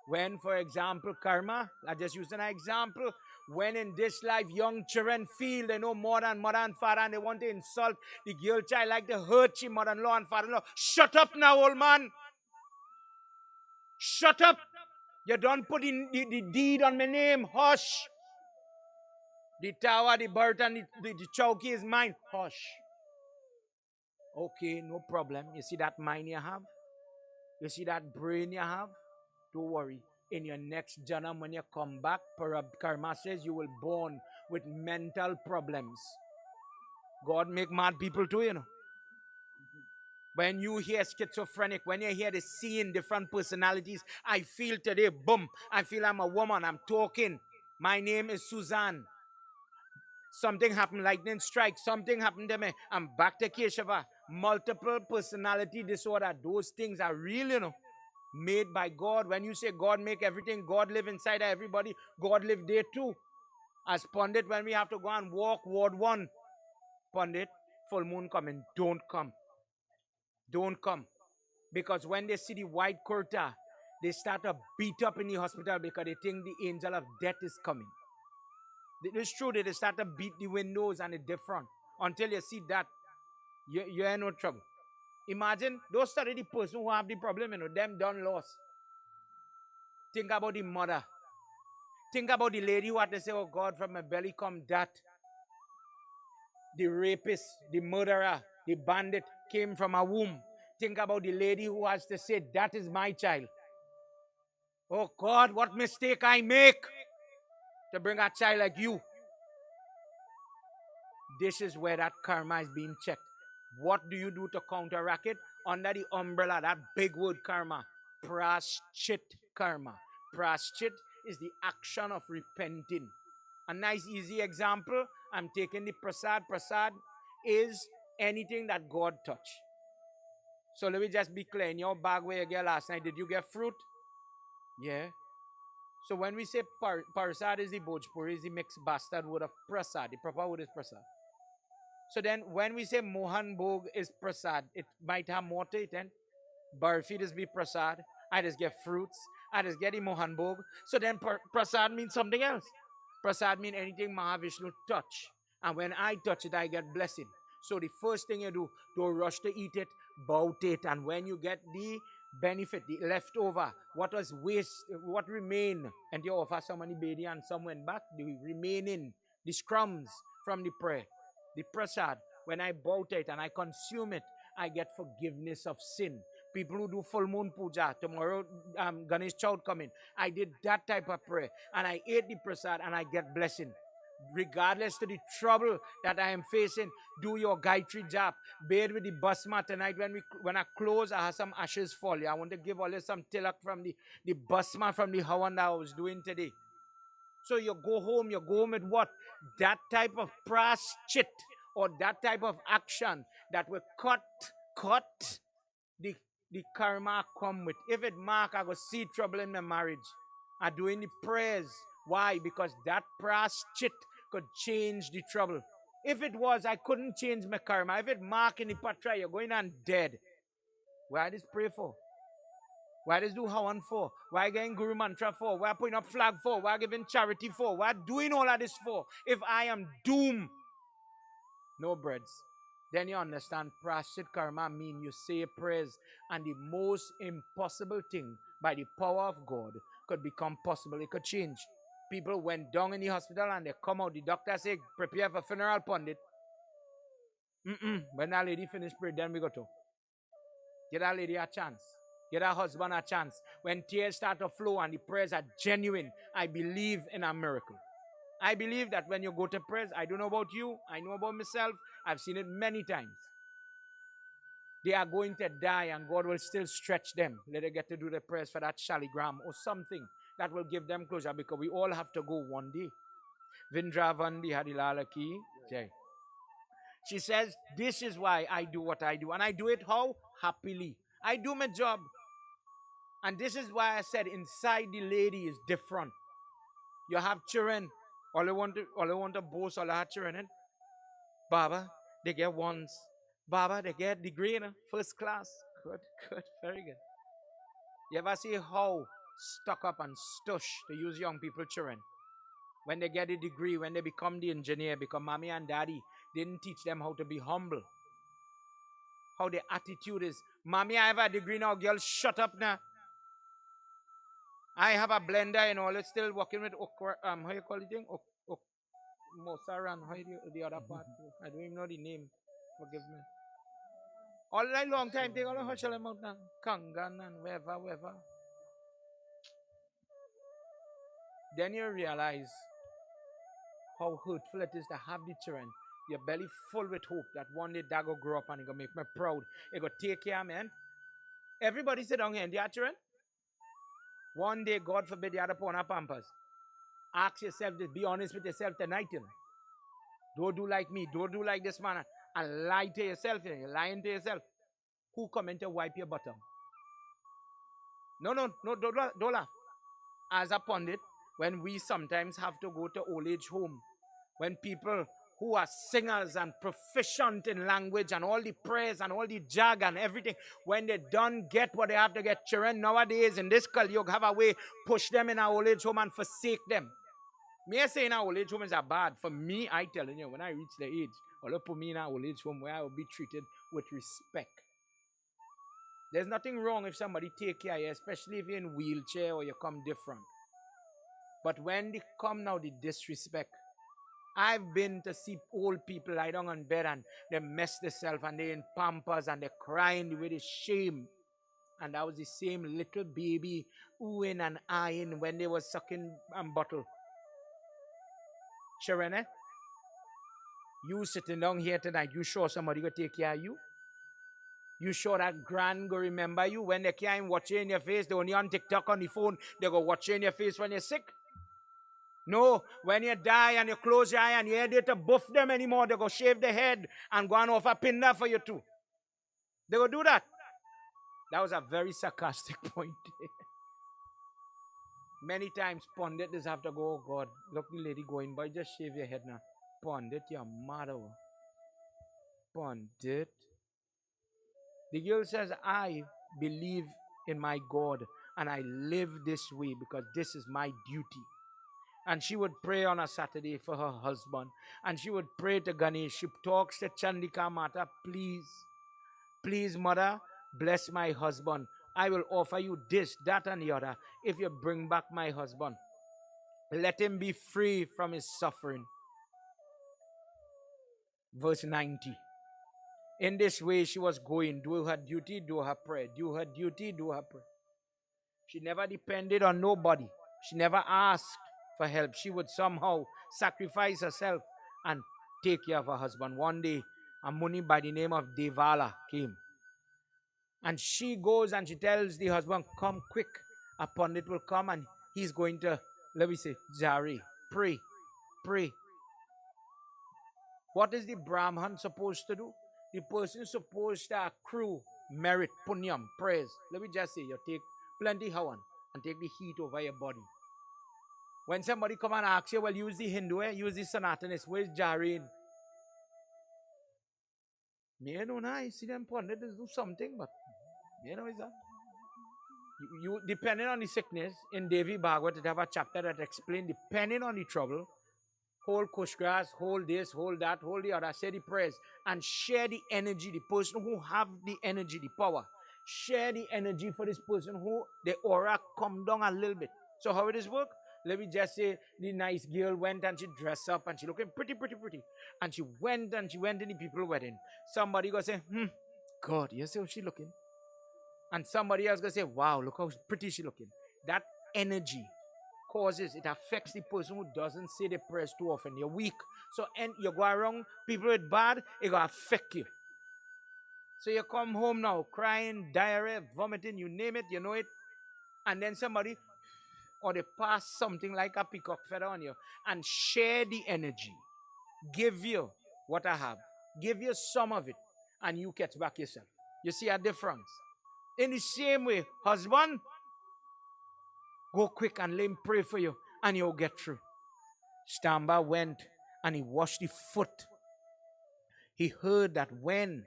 When, for example, karma, I just use an example, when in this life young children feel they know more than mother and father and they want to insult the girl child like to hurt your mother-in-law and father-in-law. Shut up now, old man. Shut up. You don't put in the deed on my name. Hush. The tower, the bird, and the chowky is mine. Hush. Okay, no problem. You see that mind you have? You see that brain you have? Don't worry. In your next janam, when you come back, karma says you will born with mental problems. God make mad people too, you know. When you hear schizophrenic, when you hear the seeing different personalities, I feel today, boom, I feel I'm a woman, I'm talking. My name is Suzanne. Something happened, lightning strike, something happened to me. I'm back to Keshava. Multiple personality disorder, those things are real, you know. Made by God. When you say God make everything, God live inside of everybody, God live there too. As Pandit, when we have to go and walk Ward 1, Pandit, full moon coming, don't come. Don't come. Because when they see the white kurta, they start to beat up in the hospital because they think the angel of death is coming. It's true that they start to beat the windows and the different. Until you see that, you're in no trouble. Imagine, those are the person who have the problem, you know, them done lost. Think about the mother. Think about the lady who had to say, oh God, from my belly come that. the rapist, the murderer, the bandit came from a womb. Think about the lady who has to say, that is my child. Oh God, what mistake I make to bring a child like you. This is where that karma is being checked. What do you do to counteract it? Under the umbrella, that big word karma, praschit karma. Praschit is the action of repenting. A nice easy example, I'm taking the prasad. Prasad is anything that God touch. So let me just be clear. In your bag where you get last night, did you get fruit? Yeah. So when we say prasad is the Bhojpuri, is the mixed bastard word of prasad. The proper word is prasad. So then when we say Mohan Bhog is prasad, it might have more to it then. Barfi is be prasad. I just get fruits. I just get the Mohan Bhog. So then prasad means something else. Prasad means anything Mahavishnu touch. And when I touch it, I get blessing. So the first thing you do, don't rush to eat it, bow it. And when you get the benefit, the leftover, what was waste, what remain, and you offer somebody baby and some went back, the remaining, the crumbs from the prayer, the prasad, when I bow it and I consume it, I get forgiveness of sin. People who do full moon puja, tomorrow Ganesh Chaut coming, I did that type of prayer and I ate the prasad and I get blessing. Regardless to the trouble that I am facing, do your Gayatri jap. Bathe with the basma tonight. When I close, I have some ashes fall. I want to give all some tilak from the basma from the hawan that I was doing today. So you go home with what? That type of praschit or that type of action that will cut the karma come with. If it mark, I go see trouble in my marriage. I'm doing the prayers. Why? Because that praschit could change the trouble. If it was, I couldn't change my karma. If it mark in the patra, you're going on dead. Why does pray for? Why does do hawan for? Why getting guru mantra for? Why putting up flag for? Why giving charity for? Why doing all of this for? If I am doomed, no breads. Then you understand praschit karma mean you say prayers and the most impossible thing by the power of God could become possible. It could change. People went down in the hospital and they come out. The doctor say, prepare for funeral pundit. When that lady finish prayer, then we go to. Get that lady a chance. Get her husband a chance. When tears start to flow and the prayers are genuine, I believe in a miracle. I believe that when you go to prayers, I don't know about you, I know about myself, I've seen it many times. They are going to die and God will still stretch them. Let them get to do the prayers for that shaligram or something that will give them closure because we all have to go one day. Vindravan Bihadilalaki. She says, this is why I do what I do. And I do it how? Happily. I do my job. And this is why I said inside the lady is different. You have children. All they want to boast, all they have children. Baba, they get ones. Baba, they get degree in first class. Good, very good. You ever see how stuck up and stush to use young people children? When they get a degree, when they become the engineer, become mommy and daddy, they didn't teach them how to be humble. How their attitude is. Mommy, I have a degree now, girl, shut up now. I have a blender and all. It's still working with how you call it thing? Mosaran, how do you, the other part? I don't even know the name. Forgive me. All that long time, take all the hushal amount now. Kangan and wherever. Then you realize how hurtful it is to have the children. Your belly full with hope that one day that will grow up and it will make me proud. It will take care, man. Everybody sit down here and they are children. One day, God forbid, you have to put on a pampers. Ask yourself this, be honest with yourself tonight. You know. Don't do like me, don't do like this man. And lie to yourself. You know. You're lying to yourself. Who come in to wipe your bottom? No, don't laugh. As a pundit, when we sometimes have to go to old age home, when people who are singers and proficient in language and all the prayers and all the jag and everything, when they don't get what they have to get, children nowadays in this Kali Yuga have a way, push them in our old age home and forsake them. Me I say in our old age home is bad. For me, I tell you, when I reach the age, or put me in our old age home where I will be treated with respect. There's nothing wrong if somebody take care of you, especially if you're in wheelchair or you come different. But when they come now, the disrespect, I've been to see old people lie down on bed and they mess themselves and they in pampers and they're crying with the shame. And that was the same little baby oohing and eyeing when they were sucking bottle. Sharene, you sitting down here tonight, you sure somebody gonna take care of you? You sure that grand go remember you when they can't watch you in your face? They only on TikTok on the phone. They go watch you in your face when you're sick. No, when you die and you close your eye and you're there to buff them anymore, they go shave their head and go on off a pinda for you too. They go do that. That was a very sarcastic point. Many times pundit just have to go, oh God, look the lady going by, just shave your head now. Pundit, your mother. Pundit. The girl says, I believe in my God and I live this way because this is my duty. And she would pray on a Saturday for her husband. And she would pray to Ganesh. She talks to Chandika Mata, please, mother, bless my husband. I will offer you this, that, and the other if you bring back my husband. Let him be free from his suffering. Verse 90. In this way she was going, do her duty, do her prayer. Do her duty, do her prayer. She never depended on nobody. She never asked for help. She would somehow sacrifice herself and take care of her husband. One day, a Muni by the name of Devala came. And she goes and she tells the husband, come quick. A pundit will come and he's going to, let me say, Jari, pray. What is the Brahman supposed to do? The person is supposed to accrue merit, punyam, praise. Let me just say, you take plenty hawan and take the heat over your body. When somebody come and ask you, well, use the Hindu, use the Sanatanist, where's Jarin? Me know now, I see them pundits do something, but you know is that? You depending on the sickness, in Devi Bhagwat, they have a chapter that explains, depending on the trouble, hold kush grass, hold this, hold that, hold the other, say the prayers, and share the energy, the person who have the energy, the power. Share the energy for this person who the aura come down a little bit. So how it is work? Let me just say the nice girl went and she dressed up and she looking pretty. And she went in the people's wedding. Somebody gonna say, God, you see how she looking? And somebody else gonna say, wow, look how pretty she looking. That energy causes, it affects the person who doesn't say the prayers too often. You're weak. So and you go around people with bad, it gonna affect you. So you come home now, crying, diarrhea, vomiting, you name it, you know it. And then somebody, or they pass something like a peacock feather on you and share the energy. Give you what I have. Give you some of it and you catch back yourself. You see a difference? In the same way, husband, go quick and let him pray for you and you'll get through. Stamba went and he washed the foot. He heard that when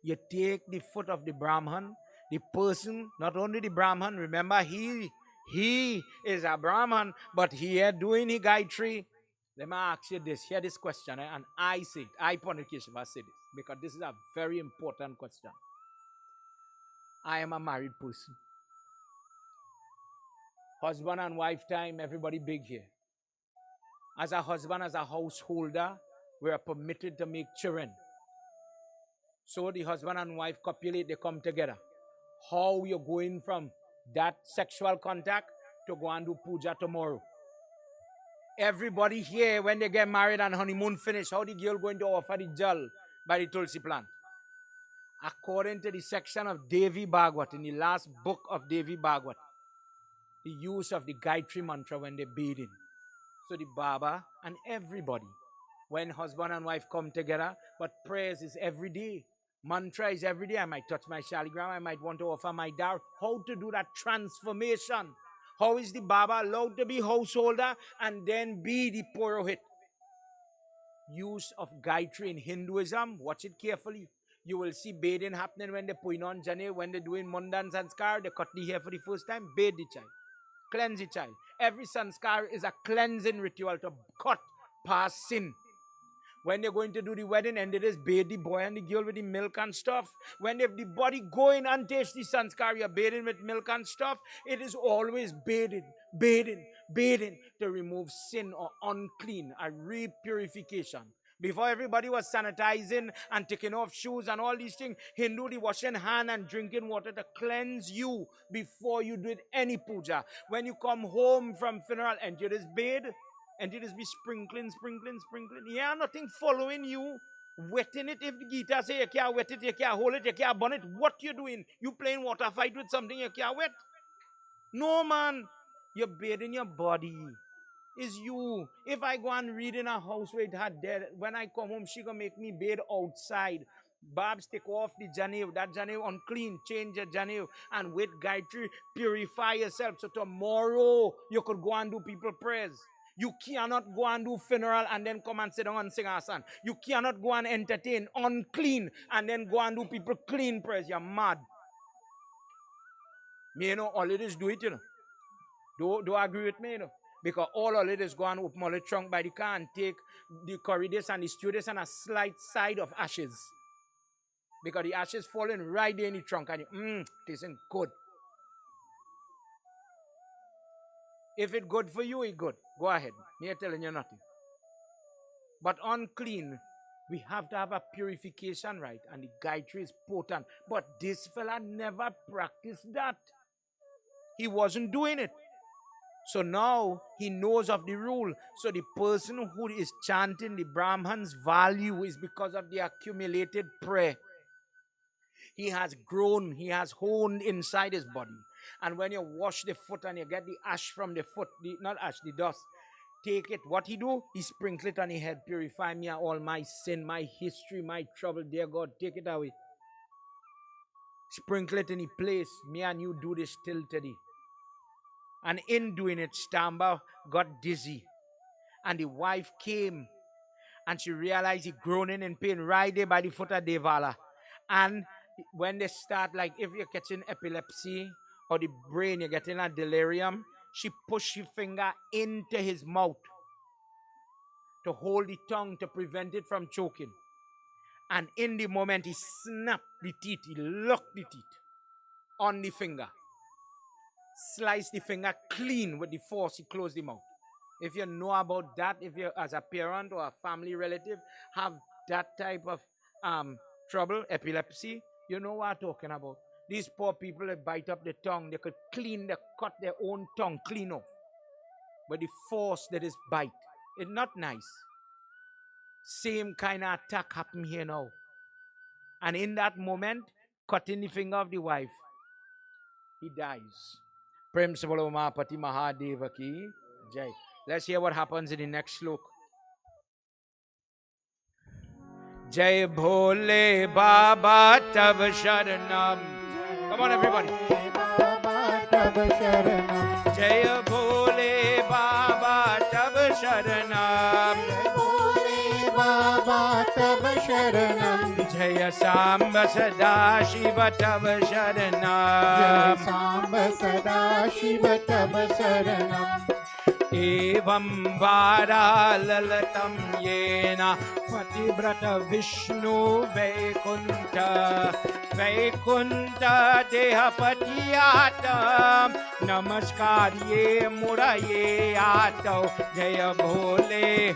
you take the foot of the Brahman, the person, not only the Brahman, remember he is a Brahman, but he is doing the Gayatri. Let me ask you this, hear this question, and I say it, I Pandit Keshava say this, because this is a very important question. I am a married person. Husband and wife time, everybody big here. As a husband, as a householder, we are permitted to make children. So the husband and wife copulate, they come together. How you're going from that sexual contact to go and do puja tomorrow? Everybody here, when they get married and honeymoon finish, how the girl going to offer the jal by the tulsi plant? According to the section of Devi Bhagwat, in the last book of Devi Bhagwat, the use of the Gayatri mantra when they're bathing. So the Baba and everybody, when husband and wife come together, but prayers is every day. Mantra is every day. I might touch my shaligram. I might want to offer my dar. How to do that transformation? How is the Baba allowed to be householder and then be the Purohit? Use of Gayatri in Hinduism. Watch it carefully. You will see bathing happening when they're putting on jane, when they're doing Mundan Sanskar, they cut the hair for the first time, bathe the child. Cleanse the child. Every sanskar is a cleansing ritual to cut past sin. When they're going to do the wedding and they just bathe the boy and the girl with the milk and stuff. When the body going and taste the sanskar, you're bathing with milk and stuff. It is always bathing to remove sin or unclean, a repurification. Before everybody was sanitizing and taking off shoes and all these things, Hindu, the washing hand and drinking water to cleanse you before you did any puja. When you come home from funeral and you just bathe, and you just be sprinkling. Yeah, nothing following you. Wetting it. If the Gita say you can't wet it, you can't hold it, you can't burn it, what you doing? You playing water fight with something you can't wet? No, man. You're bathing your body. It's you. If I go and read in a house where it had dead, when I come home, she gonna make me bathe outside. Babs, take off the janev. That janev unclean. Change the janev. And with Gayatri, purify yourself. So tomorrow, you could go and do people prayers. You cannot go and do funeral and then come and sit down and sing asan. You cannot go and entertain unclean and then go and do people clean prayers. You're mad. Me, you know, all it is do it, you know. Do agree with me, you know. Because all of it is go and open all the trunk by the car and take the corridors and the stewardess and a slight side of ashes. Because the ashes falling right there in the trunk and you, it isn't good. If it's good for you, it's good. Go ahead. Me telling you nothing. But unclean, we have to have a purification right. And the Gayatri is potent. But this fella never practiced that. He wasn't doing it. So now he knows of the rule. So the person who is chanting the Brahman's value is because of the accumulated prayer. He has grown, he has honed inside his body. And when you wash the foot and you get the ash from the foot, not ash, the dust, take it. What he do? He sprinkle it on his head. Purify me of all my sin, my history, my trouble. Dear God, take it away. Sprinkle it in a place. Me and you do this till today. And in doing it, Stamba got dizzy. And the wife came and she realized he groaning in pain right there by the foot of Devala. And when they start, like if you're catching epilepsy or the brain, you're getting a delirium, she pushed her finger into his mouth to hold the tongue to prevent it from choking. And in the moment, he snapped the teeth, he locked the teeth on the finger. Sliced the finger clean with the force, he closed the mouth. If you know about that, if you as a parent or a family relative have that type of trouble, epilepsy, you know what I'm talking about. These poor people that bite up the tongue, they could cut their own tongue clean off. But the force that is bite, it's not nice. Same kind of attack happened here now. And in that moment, cutting the finger of the wife, he dies. Prem Savalomapati Mahadeva ki Jai. Let's hear what happens in the next slok. Jai Bhole Baba Tab Sharanam. Come on, everybody. Jai Bhole Baba Tab Sharanam. Jaya Samba Sada Shiva Tab Sharanam. Samba Sada Shiva Tab Sharanam. Evam Vara Lalatam Yena Patibrata Vishnu Vaikunta Deha Patiyatam Namaskarye Muraye Atav Jaya Bhole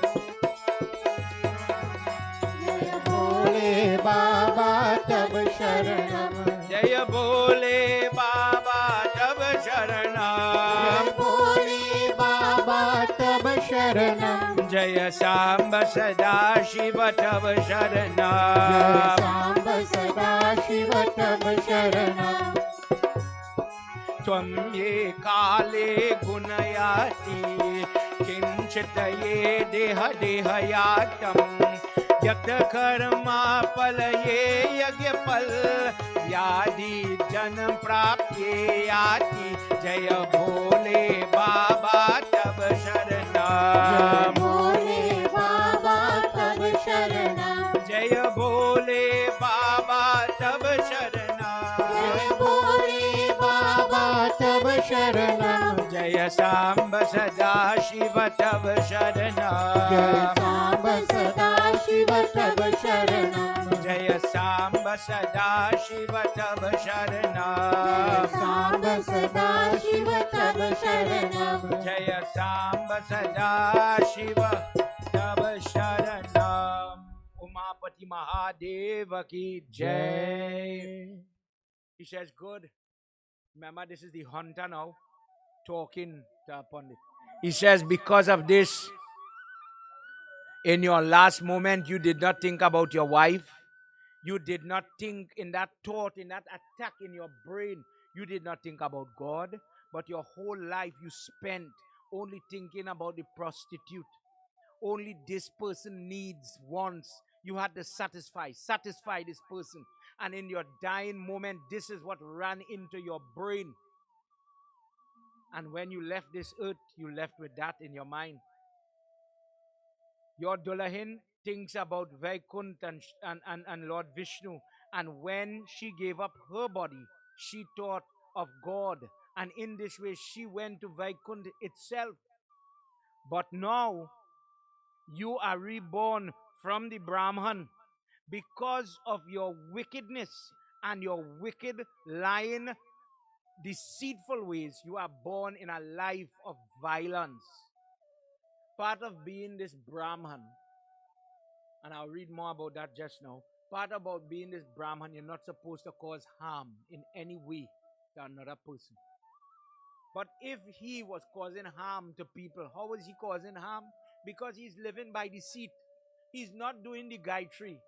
Baba Tab Sharanam. Jaya Bhole Baba Tab Sharanam. Baba Tab Sharanam. Jaya Samba Sada Shiva Tab Sharanam. Jaya Samba Sada Shiva Tab Sharanam. Tvam ye kale gunayati kinchitaye deha dehayatam yat karma palaye yagya pal yadi janam prapye yati Jaya Bhole Baba Tab Sharanam. Bhole Baba Tab Sharanam. Jaya Bhole Baba Tab Sharanam. Bhole Baba Tab Sharanam. Sharanam. Jaya Samba Sada Shiva Tava Sharanam. Jai Samba Sada Shiva Tava Sharanam. Jaya Samba Sada Shiva Tava Jai Sharanam. Samba Sada Shiva Tava Sharanam. Jaya Samba Sada Shiva Tava Sharanam. Umapati Mahadeva ki Jai. He says, good. Remember, this is the hunter now talking to a Pandit. He says, because of this, in your last moment, you did not think about your wife. You did not think in that thought, in that attack in your brain. You did not think about God. But your whole life you spent only thinking about the prostitute. Only this person needs, wants. You had to satisfy this person. And in your dying moment, this is what ran into your brain. And when you left this earth, you left with that in your mind. Your Dulahin thinks about Vaikunt and Lord Vishnu. And when she gave up her body, she thought of God. And in this way, she went to Vaikunt itself. But now, you are reborn from the Brahman because of your wickedness and your wicked, lying, deceitful ways. You are born in a life of violence. Part of being this Brahman, and I'll read more about that just now. Part about being this Brahman, you're not supposed to cause harm in any way to another person. But if he was causing harm to people, how was he causing harm? Because he's living by deceit. He's not doing the Gayatri.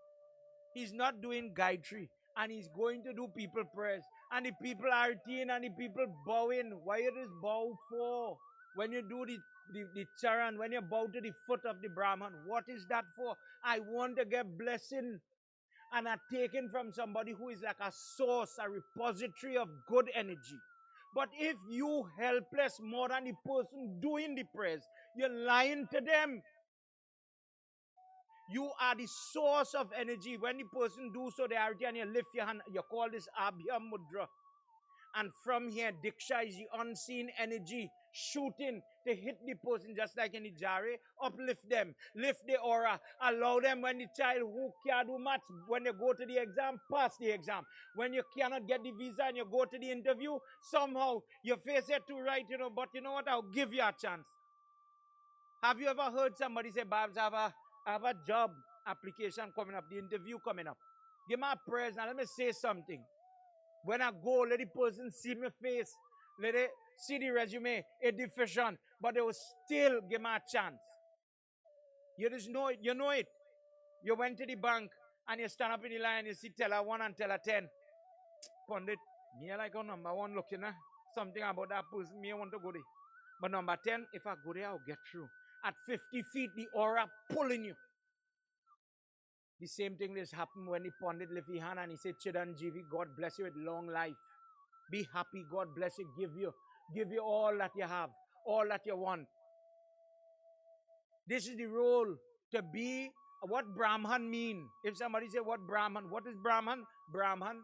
He's not doing Gayatri. And he's going to do people prayers. And the people are eating and the people bowing. Why it is bow for? When you do the charan, when you bow to the foot of the Brahman, what is that for? I want to get blessing. And are taken from somebody who is like a source, a repository of good energy. But if you helpless more than the person doing the prayers, you're lying to them. You are the source of energy. When the person do so, they are and you lift your hand, you call this Abhya Mudra. And from here, Diksha is the unseen energy shooting to hit the person just like in the jare. Uplift them, lift the aura, allow them when the child who can't do much, when they go to the exam, pass the exam. When you cannot get the visa and you go to the interview, somehow your face is too right, but you know what, I'll give you a chance. Have you ever heard somebody say, Babs, I have a job application coming up, the interview coming up. Give me a praise now, let me say something. When I go, let the person see my face. Let it see the resume, a deficient, but they will still give me a chance. You just know it. You know it. You went to the bank and you stand up in the line, you see teller 1 and teller 10. Pundit, me like on number 1 looking at something about that person, me want to go there. But number 10, if I go there, I'll get through. At 50 feet, the aura pulling you. The same thing that's happened when the Pandit lift his hand and he said, Chiranjeevi, God bless you with long life. Be happy, God bless you, give you all that you have, all that you want. This is the role to be what Brahman mean. If somebody say what is Brahman? Brahman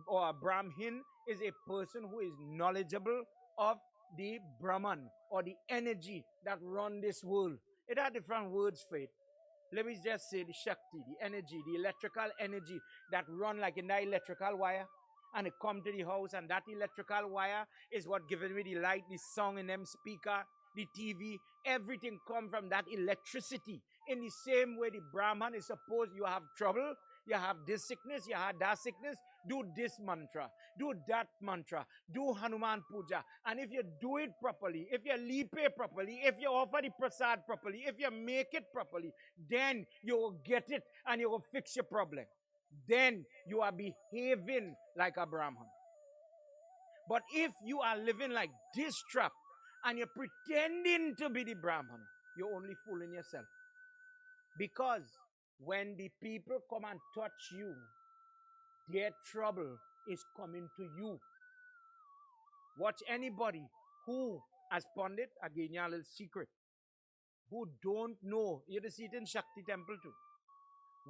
or Brahmin is a person who is knowledgeable of the Brahman or the energy that run this world. It has different words for it. Let me just say the Shakti, the energy, the electrical energy that run like in that electrical wire and it come to the house, and that electrical wire is what giving me the light, the song in them speaker, the TV, everything come from that electricity. In the same way the Brahman is supposed you have trouble, you have this sickness, you have that sickness, do this mantra, do that mantra, do Hanuman Puja. And if you do it properly, if you lipe properly, if you offer the prasad properly, if you make it properly, then you will get it and you will fix your problem. Then you are behaving like a Brahman. But if you are living like this trap and you're pretending to be the Brahman, you're only fooling yourself. Because when the people come and touch you, their trouble is coming to you. Watch anybody who has Pandit, again, a little secret, who don't know. You see it in Shakti temple too.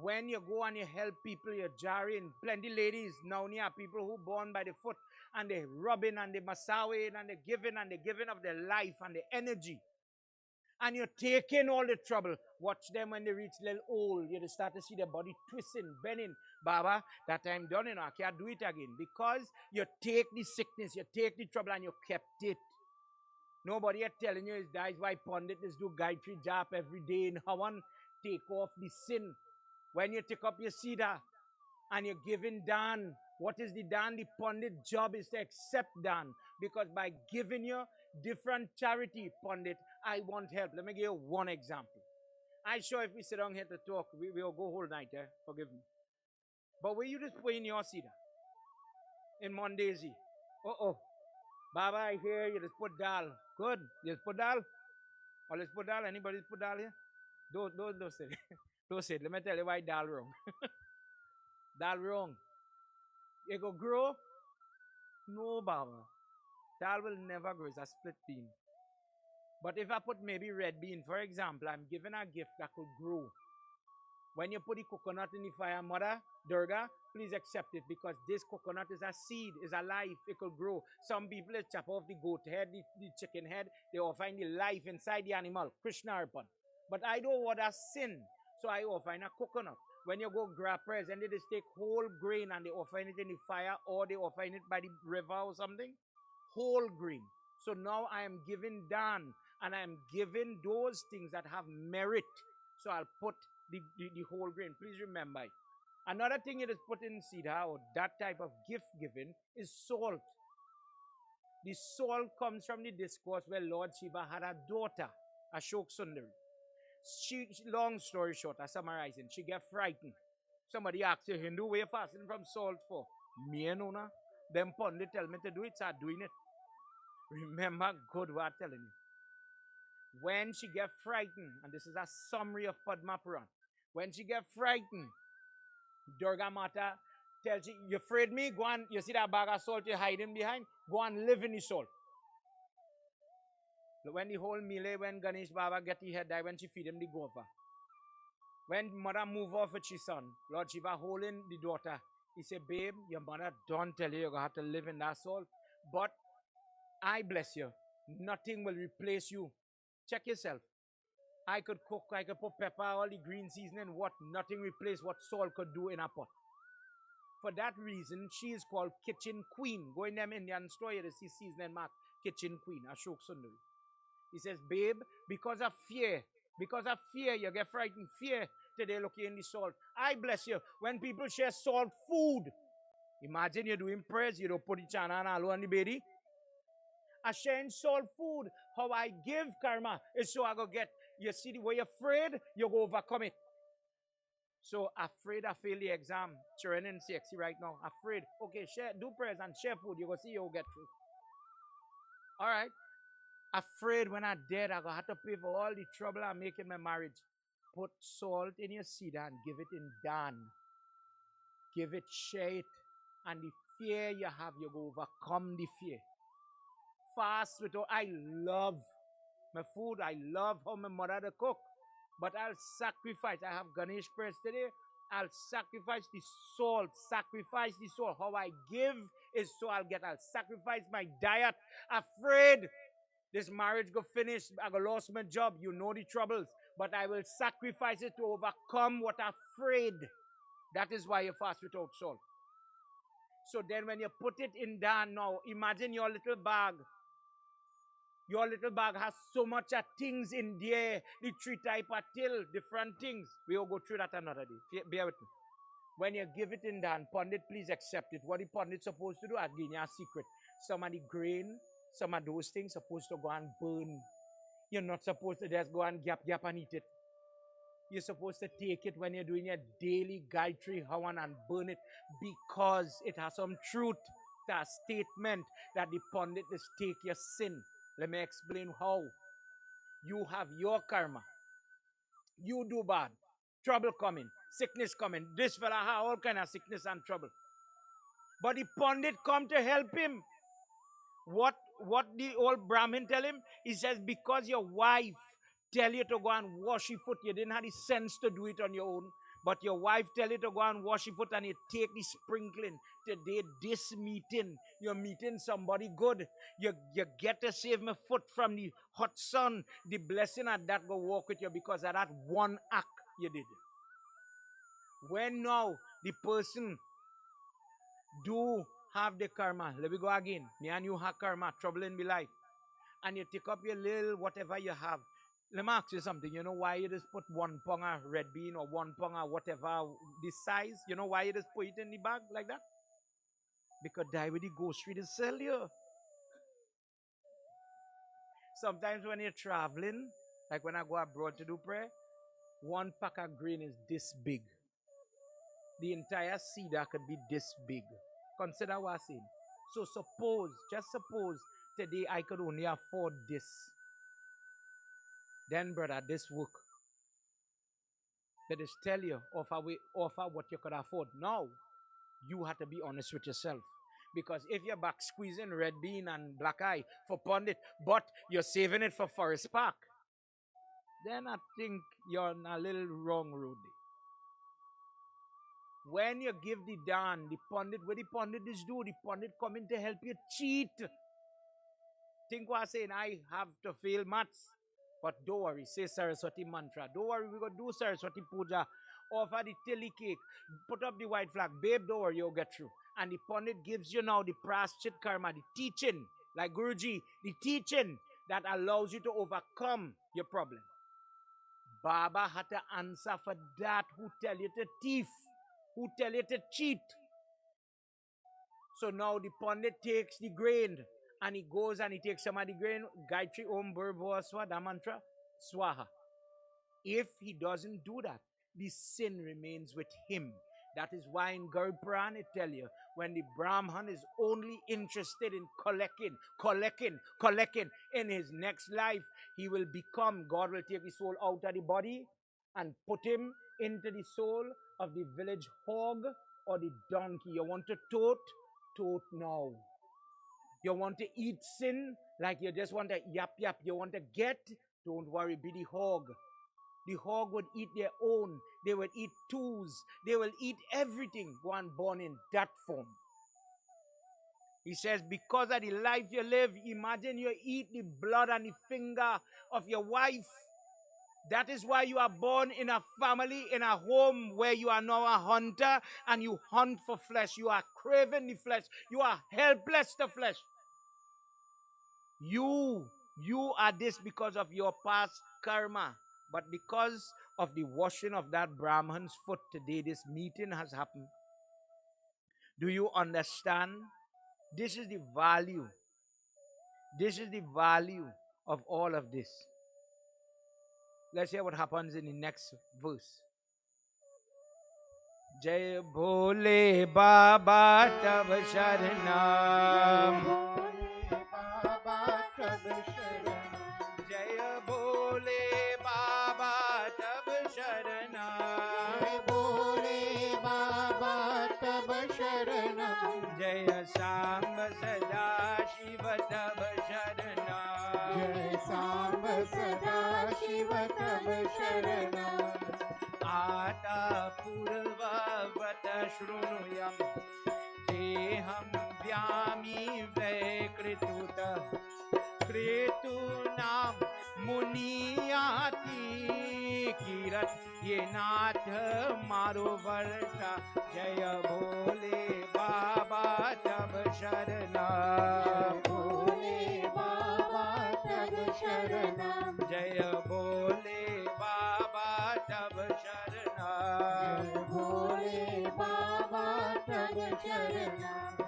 When you go and you help people, you're jarring. Plenty ladies now near people who born by the foot. and the rubbing and the massaging and the giving of their life and the energy. And you're taking all the trouble. Watch them when they reach little old. You start to see their body twisting, bending. Baba, that time done, I can't do it again. Because you take the sickness, you take the trouble, and you kept it. Nobody is telling you that is why Pandits do Gayatri Jap every day in Havan. Take off the sin. When you take up your Siddha and you're giving Dan, what is the Dan? The Pandit job is to accept Dan. Because by giving you different charity, Pandit, I want help. Let me give you one example. I'm sure if we sit down here to talk, we'll go whole night, forgive me. But when you just put in your Siddha, in Mondesi, Baba, I hear you just put dal. Good. You just put dal. Or let's put dal. Anybody put dal here? Don't say it. Don't say it. Let me tell you why dal wrong. Dal wrong. It go grow? No, Baba. Dal will never grow. It's a split bean. But if I put maybe red bean, for example, I'm giving a gift that could grow. When you put the coconut in the fire, Mother Durga, please accept it because this coconut is a seed, is alive, it could grow. Some people chop off the goat head, the chicken head, they will find the life inside the animal, Krishna Arpan. But I don't want a sin, so I offer in a coconut. When you go grab present, they just take whole grain and they offer it in the fire or they offer it by the river or something. Whole grain. So now I am giving Dan and I am giving those things that have merit. So I'll put the whole grain. Please remember it. Another thing it is put in Siddha or that type of gift giving is salt. The salt comes from the discourse where Lord Shiva had a daughter, Ashok Sundari. Long story short, I'm summarizing, she get frightened. Somebody asks you, Hindu, where you fasting from salt for? Me and Una. Them Pandit tell me to do it, so I'm doing it. Remember good what I'm telling you. When she get frightened, and this is a summary of Padma Puran, when she get frightened, Durga Mata tells you, you afraid me? Go on, you see that bag of salt you're hiding behind? Go and live in the salt. When the whole melee, when Ganesh Baba get the head die, when she feed him the gopher. When mother move off with his son, Lord Shiva holding the daughter, he said, babe, your mother don't tell you you're going to have to live in that salt. But I bless you. Nothing will replace you. Check yourself. I could cook, I could put pepper, all the green seasoning, what nothing replace what salt could do in a pot. For that reason, she is called Kitchen Queen. Go in them Indian store, you see seasoning mark, Kitchen Queen, Ashok Sundari. He says, babe, because of fear, you get frightened. Fear, today look in the salt. I bless you. When people share salt food, imagine you're doing prayers, you don't put the chana and aloo on the baby. I sharing salt food. How I give karma is so I go get. You see the way you're afraid, you go overcome it. So afraid I fail the exam. Children in sexy right now. Afraid. Okay, do prayers and share food. You go see you'll get through. All right. Afraid when I'm dead, I go have to pay for all the trouble I make in my marriage. Put salt in your seed and give it in Dan. Give it, share it. And the fear you have, you go overcome the fear. Fast with all. I love my food. I love how my mother cook. But I'll sacrifice. I have Ganesh prayers today. I'll sacrifice the salt. Sacrifice the salt. How I give is so I'll get. I'll sacrifice my diet. Afraid this marriage go finish. I go lost my job. You know the troubles. But I will sacrifice it to overcome what I'm afraid. That is why you fast without salt. So then when you put it in Dan now, imagine your little bag. Your little bag has so much of things in there. The three type of till, different things. We will go through that another day. Bear with me. When you give it in Dan, Pandit, please accept it. What the Pandit supposed to do, I'll give you a secret. Some of the grain, some of those things supposed to go and burn. You're not supposed to just go and gap and eat it. You're supposed to take it when you're doing your daily Gayatri Havan and burn it because it has some truth. That statement that the Pandit is take your sin. Let me explain how. You have your karma. You do bad. Trouble coming. Sickness coming. This fella have all kind of sickness and trouble. But the Pandit come to help him. What the old Brahmin tell him? He says, because your wife tell you to go and wash your foot, you didn't have the sense to do it on your own. But your wife tell you to go and wash your foot and you take the sprinkling, today, this meeting, you're meeting somebody good. You get to save my foot from the hot sun. The blessing of that will walk with you because of that one act you did. When now the person do have the karma, let me go again. Me and you have karma, trouble in my life. And you take up your little whatever you have. Let me ask you something. You know why you just put 1 pound of red bean or 1 pound of whatever this size? You know why you just put it in the bag like that? Because die with the grocery to sell you. Sometimes when you're traveling, like when I go abroad to do prayer, 1 pack of grain is this big. The entire cedar could be this big. Consider what I'm saying. So suppose, just suppose, today I could only afford this. Then, brother, this work. They just tell you, offer what you could afford. Now, you have to be honest with yourself. Because if you're back squeezing red bean and black eye for pundit, but you're saving it for Forest Park, then I think you're on a little wrong road. When you give the dan, the pundit, what the pundit is do, the pundit come in to help you cheat. Think what I'm saying, I have to fail maths. But don't worry, say Saraswati mantra. Don't worry, we're going to do Saraswati puja. Offer the tilly cake. Put up the white flag. Babe, don't worry, you'll get through. And the pundit gives you now the praschit karma, the teaching, like Guruji, the teaching that allows you to overcome your problem. Baba had to answer for that. Who tell you to thief? Who tell you to cheat? So now the pundit takes the grain and he goes and he takes some of the grain, Gayatri Om Burbo Swada mantra, Swaha. If he doesn't do that, the sin remains with him. That is why in Garud Puran it tell you, when the Brahman is only interested in collecting, in his next life, he will become, God will take his soul out of the body and put him into the soul of the village hog or the donkey. You want to tote now. You want to eat sin, like you just want to yap. You want to get, don't worry, be the hog. The hog would eat their own. They would eat tools. They will eat everything. One born in that form. He says, because of the life you live, imagine you eat the blood and the finger of your wife. That is why you are born in a family, in a home where you are now a hunter and you hunt for flesh. You are craving the flesh. You are helpless to flesh. You are this because of your past karma. But because of the washing of that Brahman's foot today, this meeting has happened. Do you understand? This is the value. This is the value of all of this. Let's hear what happens in the next verse. Jai Bhole Baba Tab Sharanam. Jai Bhole Baba Tab Sharanam. Jai Samba Sada Shiva Tab Sharanam. Ata Purvavata Shrunuyam Teham Vyami Vaikrituta Kritunam Muniyati Kirat Yenath Maro Varta Jaya Bhole Baba Tab Sharanam. Jaya Bhole Baba Tab Sharanam.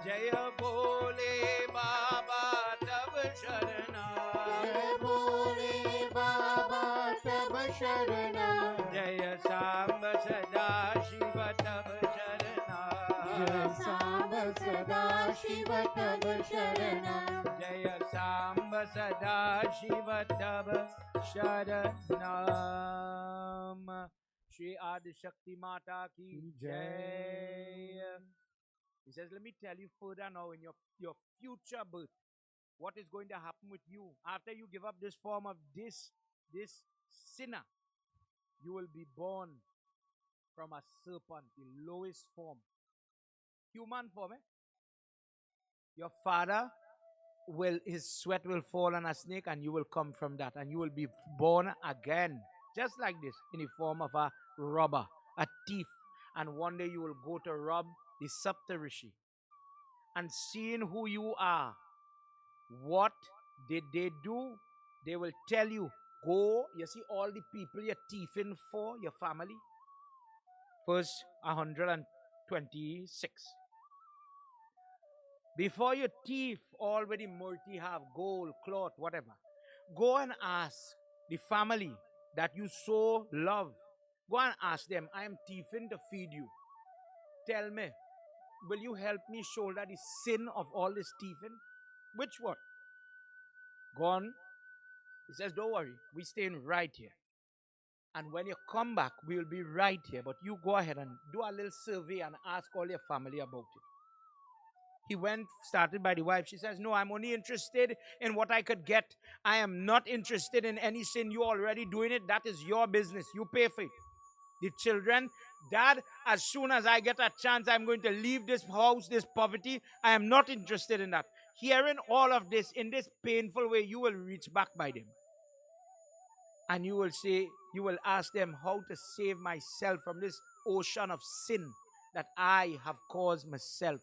Jaya Bhole Baba Tab Sharanam. Jaya Samba Sada Shiva Tab Sharanam. Jaya Samba Sada Shiva Tab Sharanam. Shri Adi Shakti Mata Ki Jai. He says, let me tell you further now in your future birth, what is going to happen with you after you give up this form of this sinner. You will be born from a serpent, the lowest form. human form. Your father will, his sweat will fall on a snake, and you will come from that, and you will be born again, just like this, in the form of a robber, a thief. And one day you will go to rob the Saptarishi, and seeing who you are, what did they do? They will tell you, go, you see all the people you're thieving for, your family. Verse 126. Before you thief already multi have gold, cloth, whatever, go and ask the family that you so love. Go and ask them, I am thieving to feed you. Tell me, will you help me shoulder the sin of all this thieving? Which one? Gone. He says, don't worry, we're staying right here. And when you come back, we'll be right here. But you go ahead and do a little survey and ask all your family about it. He went, started by the wife. She says, no, I'm only interested in what I could get. I am not interested in any sin. You already doing it. That is your business. You pay for it. The children, Dad, as soon as I get a chance, I'm going to leave this house, this poverty. I am not interested in that. Hearing all of this in this painful way, you will reach back by them. And you will say, you will ask them how to save myself from this ocean of sin that I have caused myself.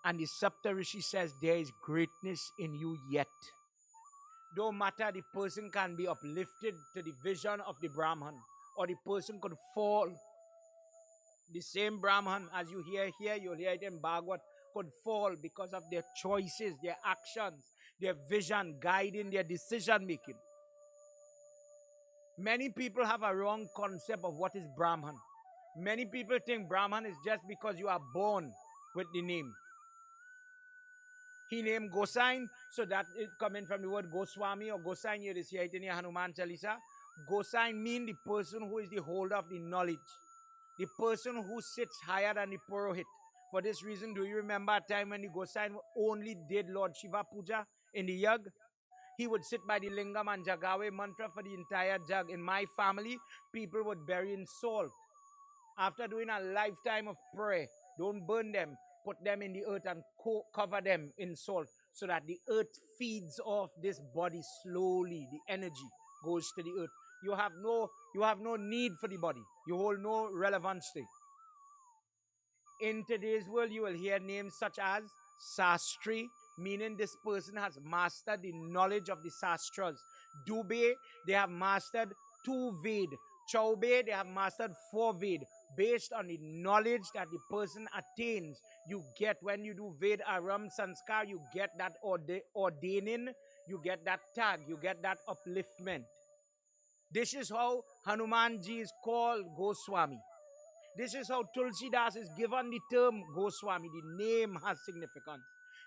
And the Saptarishi says, there is greatness in you yet. Don't matter, the person can be uplifted to the vision of the Brahman, or the person could fall. The same Brahman, as you hear here, you'll hear it in Bhagwat, could fall because of their choices, their actions, their vision guiding their decision making. Many people have a wrong concept of what is Brahman. Many people think Brahman is just because you are born with the name. He named Gosine, so that is coming from the word Goswami or Gosine. You see it in your Hanuman Chalisa. Gosine means the person who is the holder of the knowledge, the person who sits higher than the Purohit. For this reason, do you remember a time when the Gosine only did Lord Shiva Puja in the Yag? He would sit by the Lingam and Jagawe mantra for the entire Jug. In my family, people would bury in salt. After doing a lifetime of prayer, don't burn them. Put them in the earth and cover them in salt, so that the earth feeds off this body slowly. The energy goes to the earth. You have no need for the body. You hold no relevance to it. In today's world, you will hear names such as Sastri, meaning this person has mastered the knowledge of the Sastras. Dube, they have mastered 2 Ved. Chaube, they have mastered 4 Ved. Based on the knowledge that the person attains, you get, when you do Ved Aram Sanskar, you get that ordaining, you get that tag, you get that upliftment. This is how Hanumanji is called Goswami. This is how Tulsidas is given the term Goswami. The name has significance.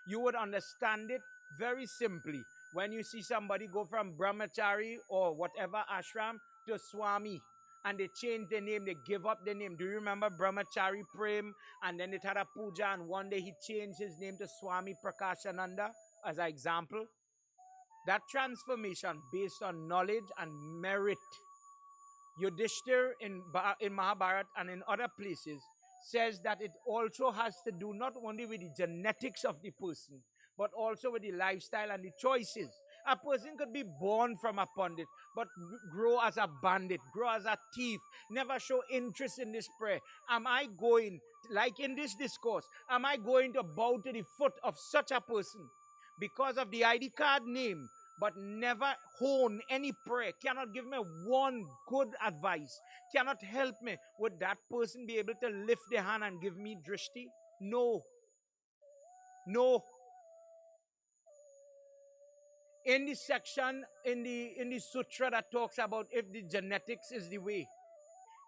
You would understand it very simply when you see somebody go from Brahmachari or whatever ashram to Swami, and they change their name, they give up their name. Do you remember Brahmachari Prem? And then it had a puja, and one day he changed his name to Swami Prakashananda as an example. That transformation based on knowledge and merit. Yudhishthir in Mahabharata and in other places says that it also has to do not only with the genetics of the person, but also with the lifestyle and the choices. A person could be born from a pundit, but grow as a bandit, grow as a thief, never show interest in this prayer. Am I going, like in this discourse, am I going to bow to the foot of such a person because of the ID card name, but never hone any prayer, cannot give me one good advice, cannot help me? Would that person be able to lift their hand and give me drishti? No. No. In the section, in the sutra that talks about if the genetics is the way,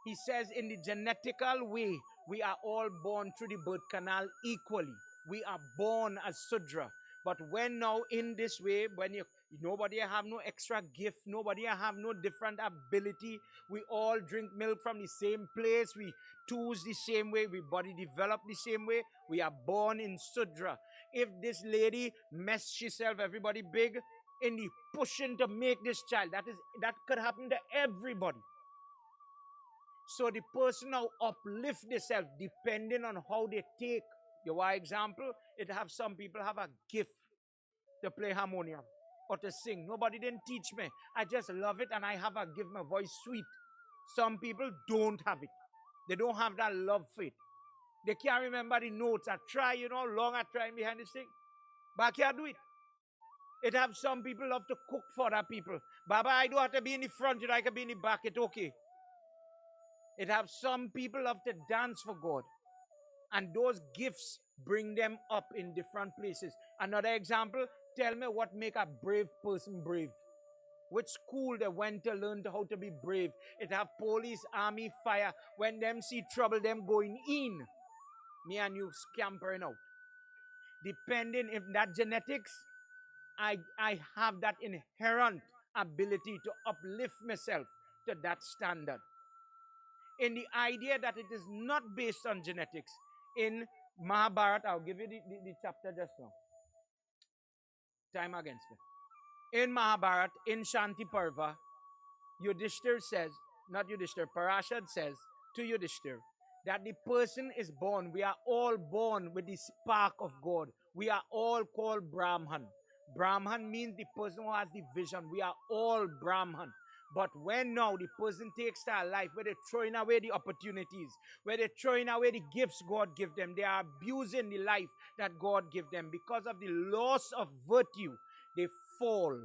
he says in the genetical way, we are all born through the birth canal equally. We are born as Sudra. But when now in this way, when nobody have no extra gift, nobody have no different ability, we all drink milk from the same place, we choose the same way, we body develop the same way, we are born in Sudra. If this lady mess herself, everybody big, in the pushing to make this child, that could happen to everybody. So the person now uplift themselves depending on how they take. You want example? It have some people have a gift to play harmonium or to sing. Nobody didn't teach me. I just love it and I have a gift. My voice sweet. Some people don't have it. They don't have that love for it. They can't remember the notes. I try, long I try behind this thing. But I can't do it. It have some people love to cook for other people. Baba, I don't have to be in the front, I can be in the back, it's okay. It have some people love to dance for God. And those gifts bring them up in different places. Another example, tell me what make a brave person brave. Which school they went to learn how to be brave. It have police, army, fire. When them see trouble, them going in. Me and you scampering out. Depending if that genetics, I have that inherent ability to uplift myself to that standard. In the idea that it is not based on genetics. In Mahabharata, I'll give you the chapter just now. Time against me. In Mahabharata, in Shanti Parva, Yudhishthir says, not Yudhishthir, Parashad says to Yudhishthir that the person is born, we are all born with the spark of God. We are all called Brahman. Brahman means the person who has the vision. We are all Brahman. But when now the person takes their life, where they're throwing away the opportunities, where they're throwing away the gifts God give them, they are abusing the life that God give them. Because of the loss of virtue, they fall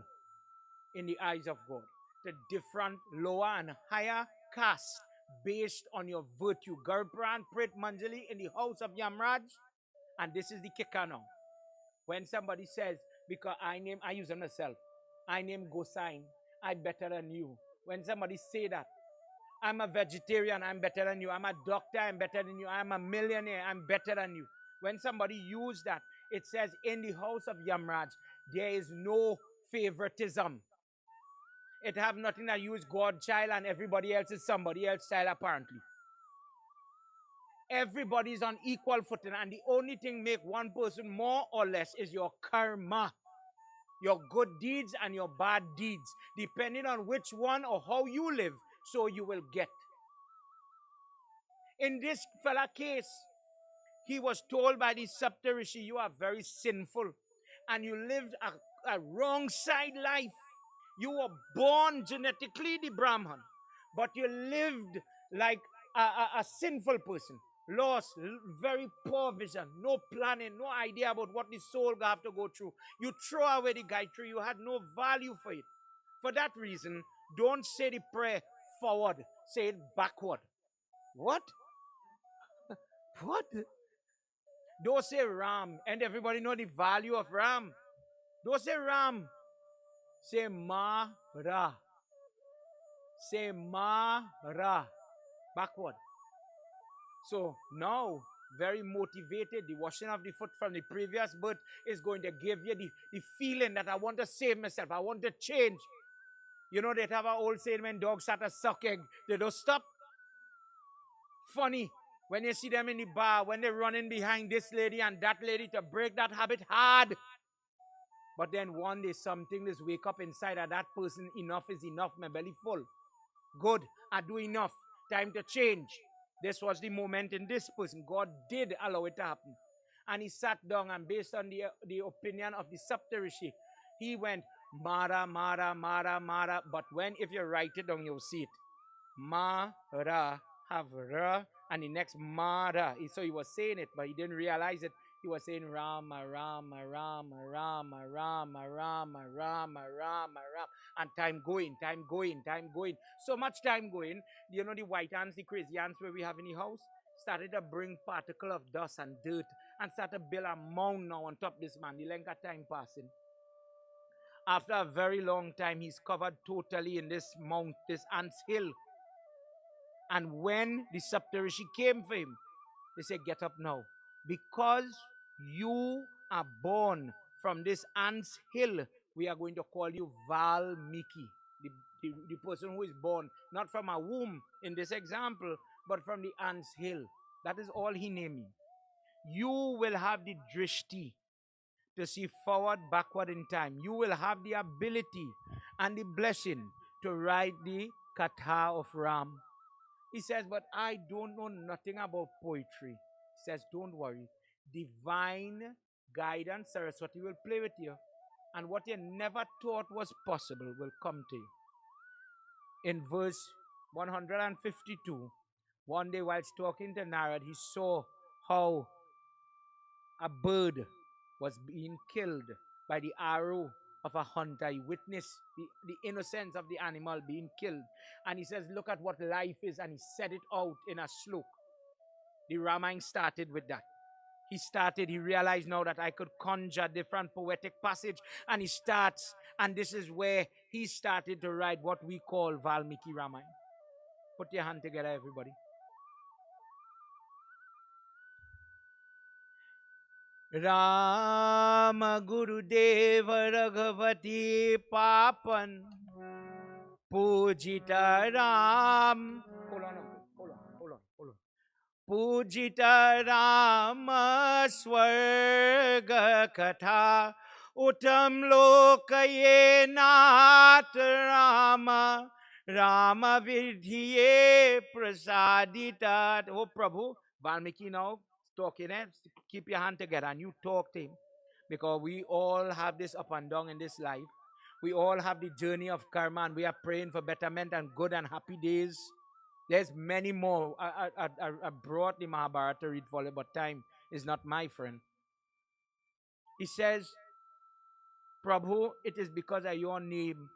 in the eyes of God. The different lower and higher caste based on your virtue. Garpran Prit Manjali in the house of Yamraj. And this is the kicker now. When somebody says, because I use it myself, I name Gosine, I better than you. When somebody say that, I'm a vegetarian, I'm better than you. I'm a doctor, I'm better than you. I'm a millionaire, I'm better than you. When somebody use that, it says in the house of Yamraj, there is no favoritism. It have nothing to use God child and everybody else is somebody else child apparently. Everybody's on equal footing and the only thing make one person more or less is your karma. Your good deeds and your bad deeds. Depending on which one or how you live, so you will get. In this fella case, he was told by the Saptarishi, you are very sinful and you lived a wrong side life. You were born genetically the Brahman, but you lived like a sinful person. Lost, very poor vision, no planning, no idea about what the soul have to go through. You throw away the Gayatri, you had no value for it. For that reason, don't say the prayer forward, say it backward. What? What? Don't say Ram, and everybody know the value of Ram. Don't say Ram, say Ma-Ra. Say Ma-Ra. Backward. So now, very motivated, the washing of the foot from the previous birth is going to give you the feeling that I want to save myself. I want to change. You know, they have an old saying when dogs start to suck egg, they don't stop. Funny, when you see them in the bar, when they're running behind this lady and that lady to break that habit hard. But then one day something just wake up inside of that person, enough is enough, my belly full. Good, I do enough. Time to change. This was the moment in this person. God did allow it to happen. And he sat down and based on the opinion of the Saptarishi, he went, Mara, Mara, Mara, Mara. But if you write it down, you'll see it. Mara, have Ra, and the next Mara. So he was saying it, but he didn't realize it. He was saying Rama, Rama, Rama, Rama, Rama, Rama, Rama, Rama, Rama. And time going, time going, time going. So much time going. You know the white ants, the crazy ants where we have in the house? Started to bring particle of dust and dirt and started to build a mound now on top of this man. The length of time passing. After a very long time, he's covered totally in this mount, this ant's hill. And when the Saptarishi came for him, they said, get up now. Because you are born from this ant's hill, we are going to call you Valmiki. The person who is born, not from a womb in this example, but from the ant's hill. That is all he named me. You will have the drishti to see forward, backward in time. You will have the ability and the blessing to write the Katha of Ram. He says, but I don't know nothing about poetry. He says, don't worry. Divine guidance, Saraswati will play with you. And what you never thought was possible will come to you. In verse 152, one day whilst talking to Narad, he saw how a bird was being killed by the arrow of a hunter. He witnessed the innocence of the animal being killed. And he says, look at what life is. And he set it out in a slok. The Ramayana started with that. He realized now that I could conjure different poetic passage. And he starts, and this is where he started to write what we call Valmiki Ramayana. Put your hand together, everybody. Ram गुरुदेव रघुपति पापन पूजित राम पूजित राम स्वर्ग कथा उत्तम लोक ये नाथ Ram Ram विधिये प्रसादिता. Oh Prabhu, Valmiki now talking, keep your hand together and you talk to him, because we all have this up and down in this life. We all have the journey of karma, and we are praying for betterment and good and happy days. There's many more. I brought the Mahabharata to read for you, but time is not my friend. He says, Prabhu, it is because of your name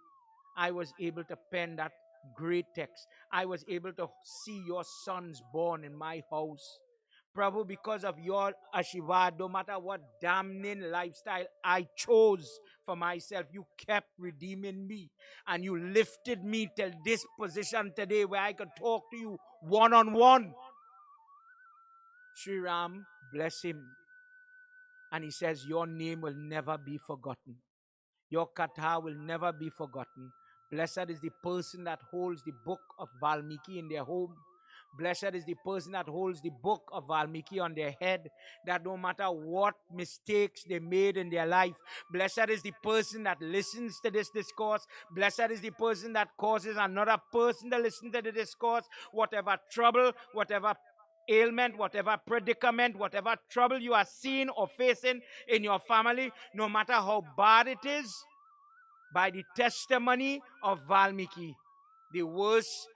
I was able to pen that great text. I was able to see your sons born in my house. Prabhu, because of your Ashivad, no matter what damning lifestyle I chose for myself, you kept redeeming me and you lifted me till this position today where I could talk to you one on one. Sri Ram, bless him. And he says, your name will never be forgotten. Your katha will never be forgotten. Blessed is the person that holds the book of Valmiki in their home. Blessed is the person that holds the book of Valmiki on their head, that no matter what mistakes they made in their life, blessed is the person that listens to this discourse. Blessed is the person that causes another person to listen to the discourse. Whatever trouble, whatever ailment, whatever predicament, whatever trouble you are seeing or facing in your family, no matter how bad it is, by the testimony of Valmiki, the worst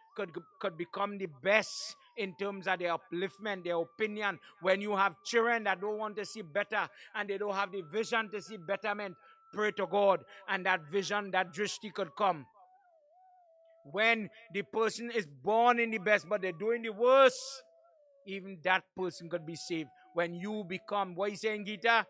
could become the best in terms of their upliftment, their opinion. When you have children that don't want to see better and they don't have the vision to see betterment, pray to God, and that vision, that drishti could come. When the person is born in the best but they're doing the worst, even that person could be saved. When you become, what you saying, Gita?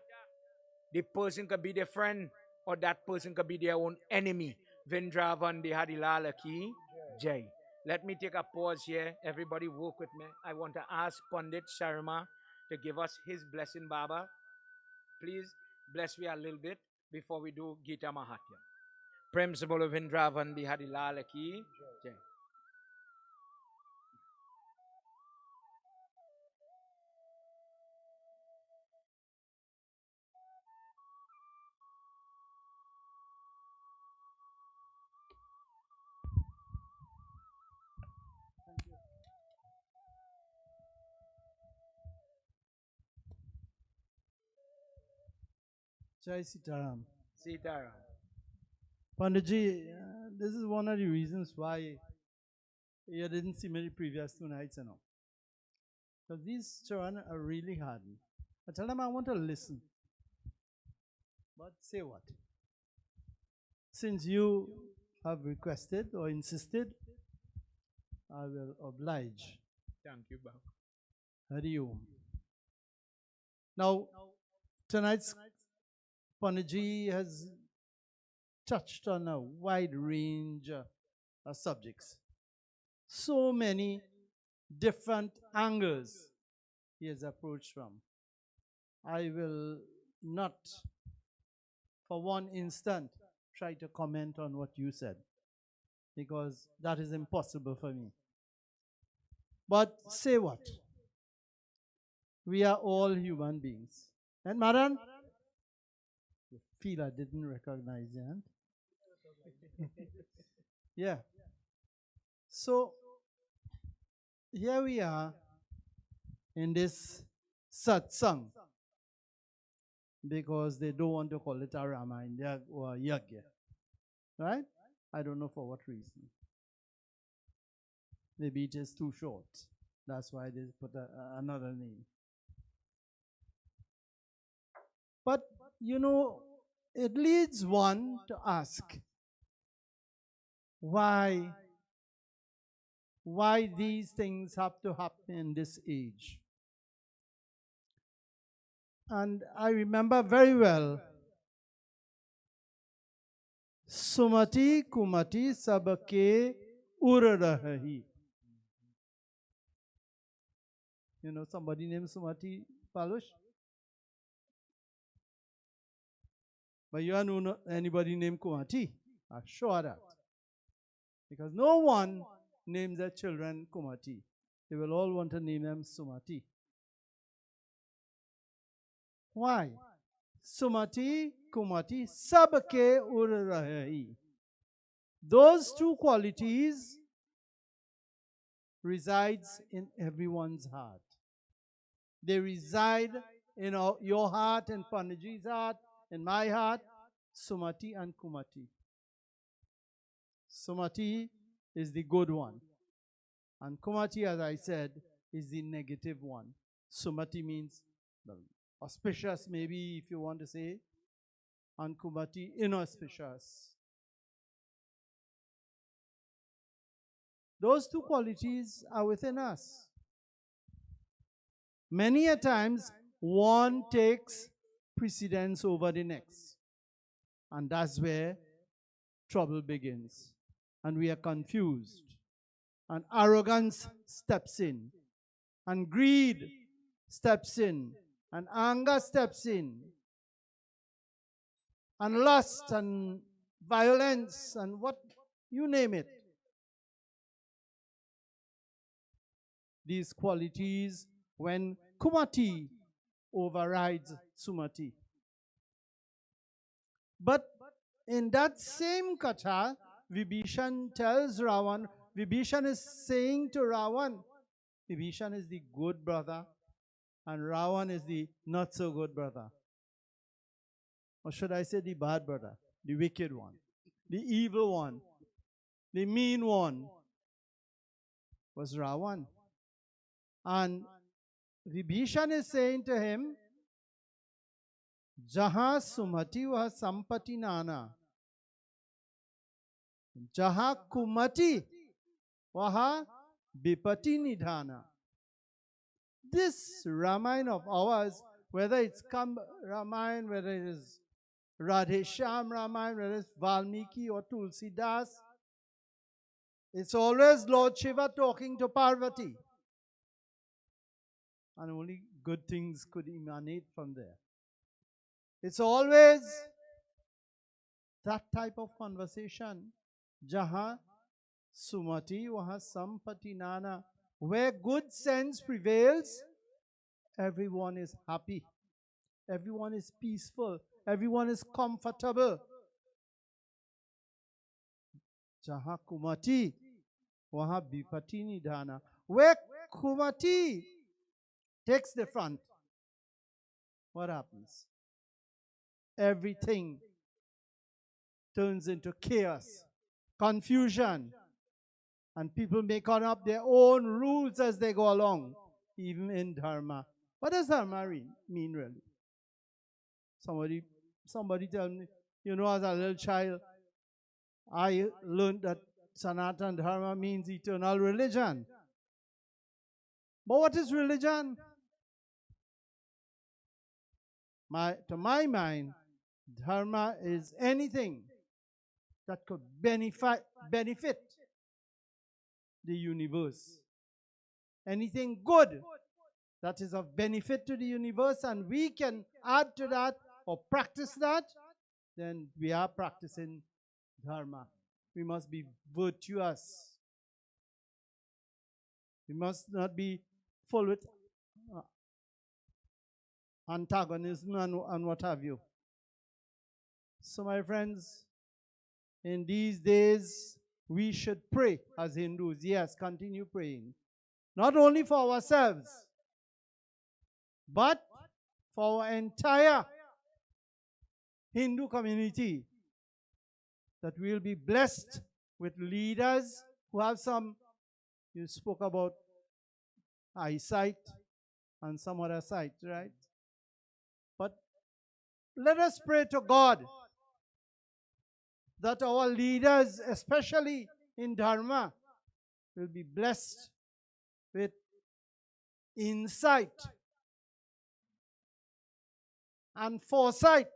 The person could be their friend, or that person could be their own enemy. Vindravandi Hadilala Ki Jai. Let me take a pause here. Everybody work with me. I want to ask Pandit Sharma to give us his blessing, Baba. Please bless me a little bit before we do Gita Mahatya. Prem Sabolo Vindravandi Hadilala Ki Jai. Jai Sitaram. Sitaram. Panditji, this is one of the reasons why you didn't see many previous 2 nights, Because these children are really hard. I tell them I want to listen. But say what? Since you have requested or insisted, I will oblige. Thank you, Baba. Hari Om. Now, tonight's Panditji has touched on a wide range of subjects. So many different angles he has approached from. I will not, for one instant, try to comment on what you said, because that is impossible for me. But say what? We are all human beings. And Maran? You feel I didn't recognize you, huh? Yeah. So, here we are in this satsang because they don't want to call it a Ramayana or Yagya. Right? I don't know for what reason. Maybe it is too short. That's why they put another name. But, you know, it leads one to ask, why these things have to happen in this age? And I remember very well, Sumati Kumati Sabake Urarahi. You know somebody named Sumati Palush? But you don't know anybody named Kumati. I'm sure that. Because no one names their children Kumati. They will all want to name them Sumati. Why? Sumati, Kumati, Sabake Urarahi. Those two qualities resides in everyone's heart. They reside in your heart and Panaji's heart, in my heart, Sumati and Kumati. Sumati is the good one. And Kumati, as I said, is the negative one. Sumati means auspicious, maybe if you want to say, and Kumati, inauspicious. Those two qualities are within us. Many a times, one takes precedence over the next. And that's where trouble begins. And we are confused. And arrogance steps in. And greed steps in. And anger steps in. And lust and violence and what, you name it. These qualities when Kumati overrides Sumati. But in that same katha, Vibhishan tells Ravan, Vibhishan is saying to Ravan, Vibhishan is the good brother and Ravan is the not so good brother. Or should I say the bad brother, the wicked one, the evil one, the mean one was Ravan. And Vibhishan is saying to him, Jaha Sumati wa Sampati Nana. Jaha Kumati waha Bipati Nidhana. This Ramayana of ours, whether it's Ramayana, whether it is Radhesham Ramayana, whether it's Valmiki or Tulsidas, it's always Lord Shiva talking to Parvati. And only good things could emanate from there. It's always that type of conversation. Jaha Sumati waha Sampati Nana. Where good sense prevails, everyone is happy. Everyone is peaceful. Everyone is comfortable. Jaha Kumati waha Bipati Nidhana. Where Kumati takes the front, what happens? Everything turns into chaos, confusion, and people make up their own rules as they go along, even in dharma. What does dharma mean really? Somebody tell me, you know, as a little child, I learned that Sanatana Dharma means eternal religion. But what is religion? To my mind, dharma is anything that could benefit the universe. Anything good that is of benefit to the universe, and we can add to that or practice that, then we are practicing dharma. We must be virtuous. We must not be full with antagonism and what have you. So my friends, in these days, we should pray as Hindus. Yes, continue praying. not only for ourselves, but for our entire Hindu community, that we'll be blessed with leaders who have some, you spoke about eyesight and some other sight, right? But let us pray to God that our leaders, especially in Dharma, will be blessed with insight and foresight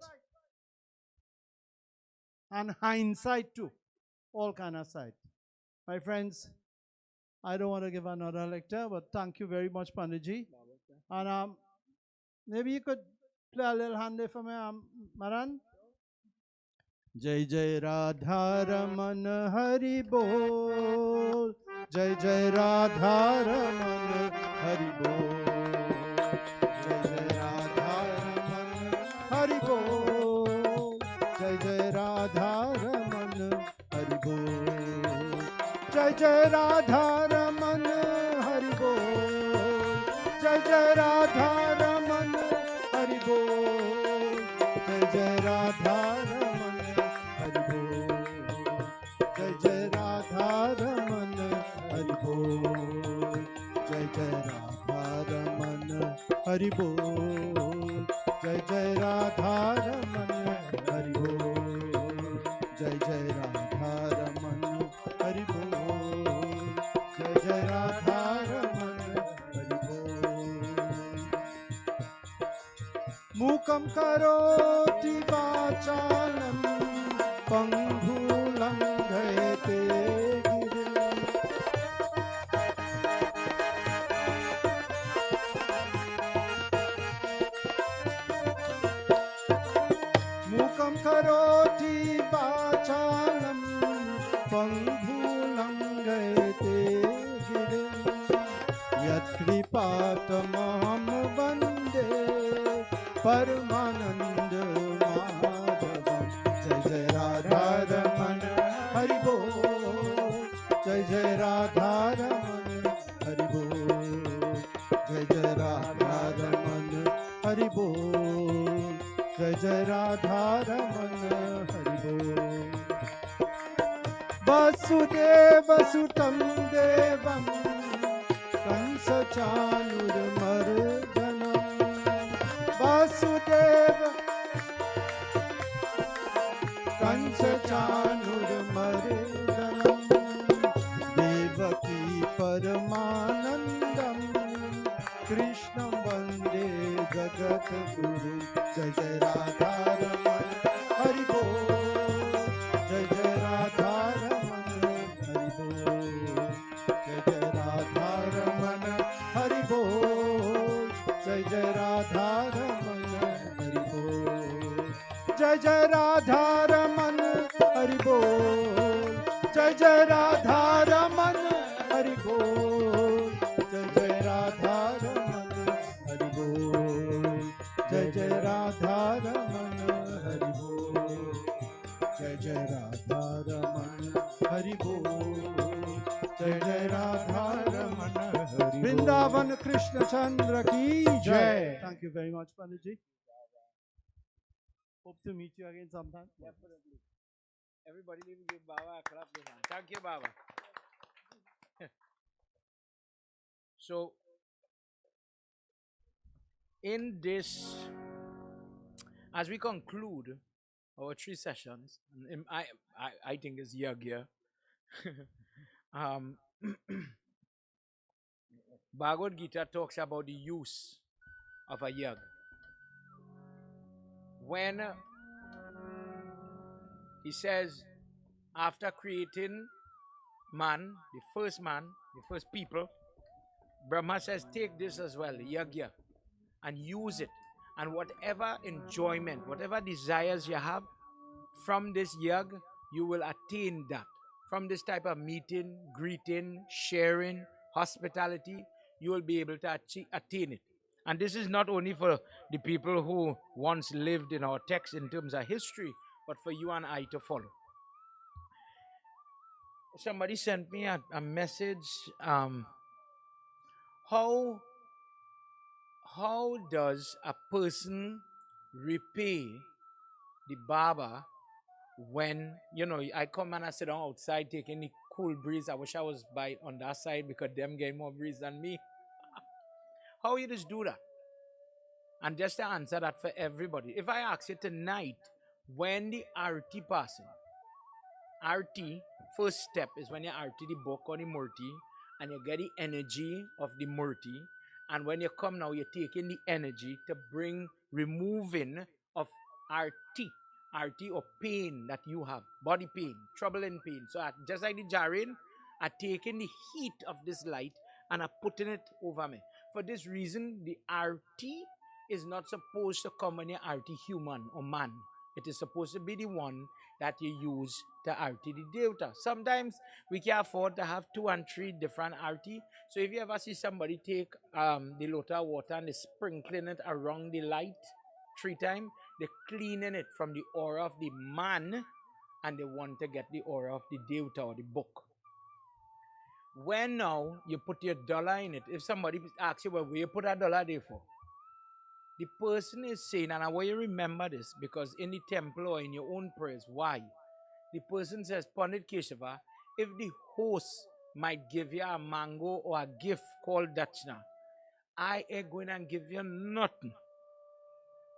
and hindsight too, all kind of sight. My friends, I don't want to give another lecture, but thank you very much, Panditji. And maybe you could play a little handy for me, Maran. Jai Jai Radha Raman Hari Bol. Jai Jai Radha Raman Hari Bol. Jai Jai Radha Raman Hari Bol. Jai Jai Radha Raman Hari Bol. Jai Jai Radha Raman Hari Bol. Jai Jai Radha Raman Hari Bol. Jai Jai Radha Raman Hari Bol. Jai Jai Radha Raman Hari Bol. Jai Jai Radha Raman Hari Bol. Jai Jai Radha Raman Hari Bol. Jai Jai Radha Raman Hari Bol. Jai Jai Radha Raman Hari Bol. Mukam karoti vachalam panghulam ghayate girim. Mukam karoti vachalam panghulam ghayate girim. Yat kripatamam vande Paramananda Madhavam. Jai Jai Radha Raman Hari Bol. Jai Jai Radha Raman Hari Bol. Jai Jai Radha Raman Hari Bol. Jai Jai Radha Raman Hari Bol. Vasudeva Sutam Devam Kansa Chanur Mardanam. Vasudeva Kansa Chanur Mardanam. Devaki Paramanandam Krishnam Vande Jagat Guru. Jai Jai Radha Raman Hari Bol. Jai Jai Radha Raman Hari Bol. Jai Jai Radha Raman Hari Bol. Jai Jai Radha Raman Hari Bol. Jai Jai Radha Raman Hari Bol. Jai Jai Radha Raman Hari Bol. Jai Jai Radha Raman Hari Bol. Jai Jai Radha Raman Hari Bol. Jai Jai Radha Raman Hari Bol. Jai Jai Radha Raman Hari Bol. Vrindavan Krishna Chandra ki jai. Thank you very much, Panditji. Hope to meet you again sometime. Definitely. Everybody give Baba a clap. Thank you, Baba. So, in this, as we conclude our 3 sessions, and I think it's Yagya. um, Bhagwat Gita talks about the use of a yag. When he says, after creating man, the first people, Brahma says, take this as well, yagya, and use it. And whatever enjoyment, whatever desires you have from this yag, you will attain that. From this type of meeting, greeting, sharing, hospitality, you will be able to attain it. And this is not only for the people who once lived in our text in terms of history, but for you and I to follow. Somebody sent me a message How how does a person repay the Baba when, I come and I sit down outside taking the cool breeze? I wish I was by on that side because them get more breeze than me. How you just do that? And just to answer that for everybody, if I ask you tonight, when the RT passing, RT, first step is when you RT the book or the Murti and you get the energy of the Murti. And when you come now, you're taking the energy to bring removing of RT or pain that you have, body pain, trouble and pain. So just like the jarring, I taking the heat of this light and I putting it over me. For this reason, the RT is not supposed to come when you're RT human or man. It is supposed to be the one that you use to RT the Devta. Sometimes we can afford to have 2 and 3 different RT. So if you ever see somebody take the lota water and they sprinkling it around the light 3 times, they're cleaning it from the aura of the man and they want to get the aura of the Devta or the book. When now you put your dollar in it, if somebody asks you, well, where you put a dollar there for? The person is saying, and I want you to remember this, because in the temple or in your own prayers, why? The person says, Pandit Keshava, if the host might give you a mango or a gift called Dachna, I ain't going to give you nothing.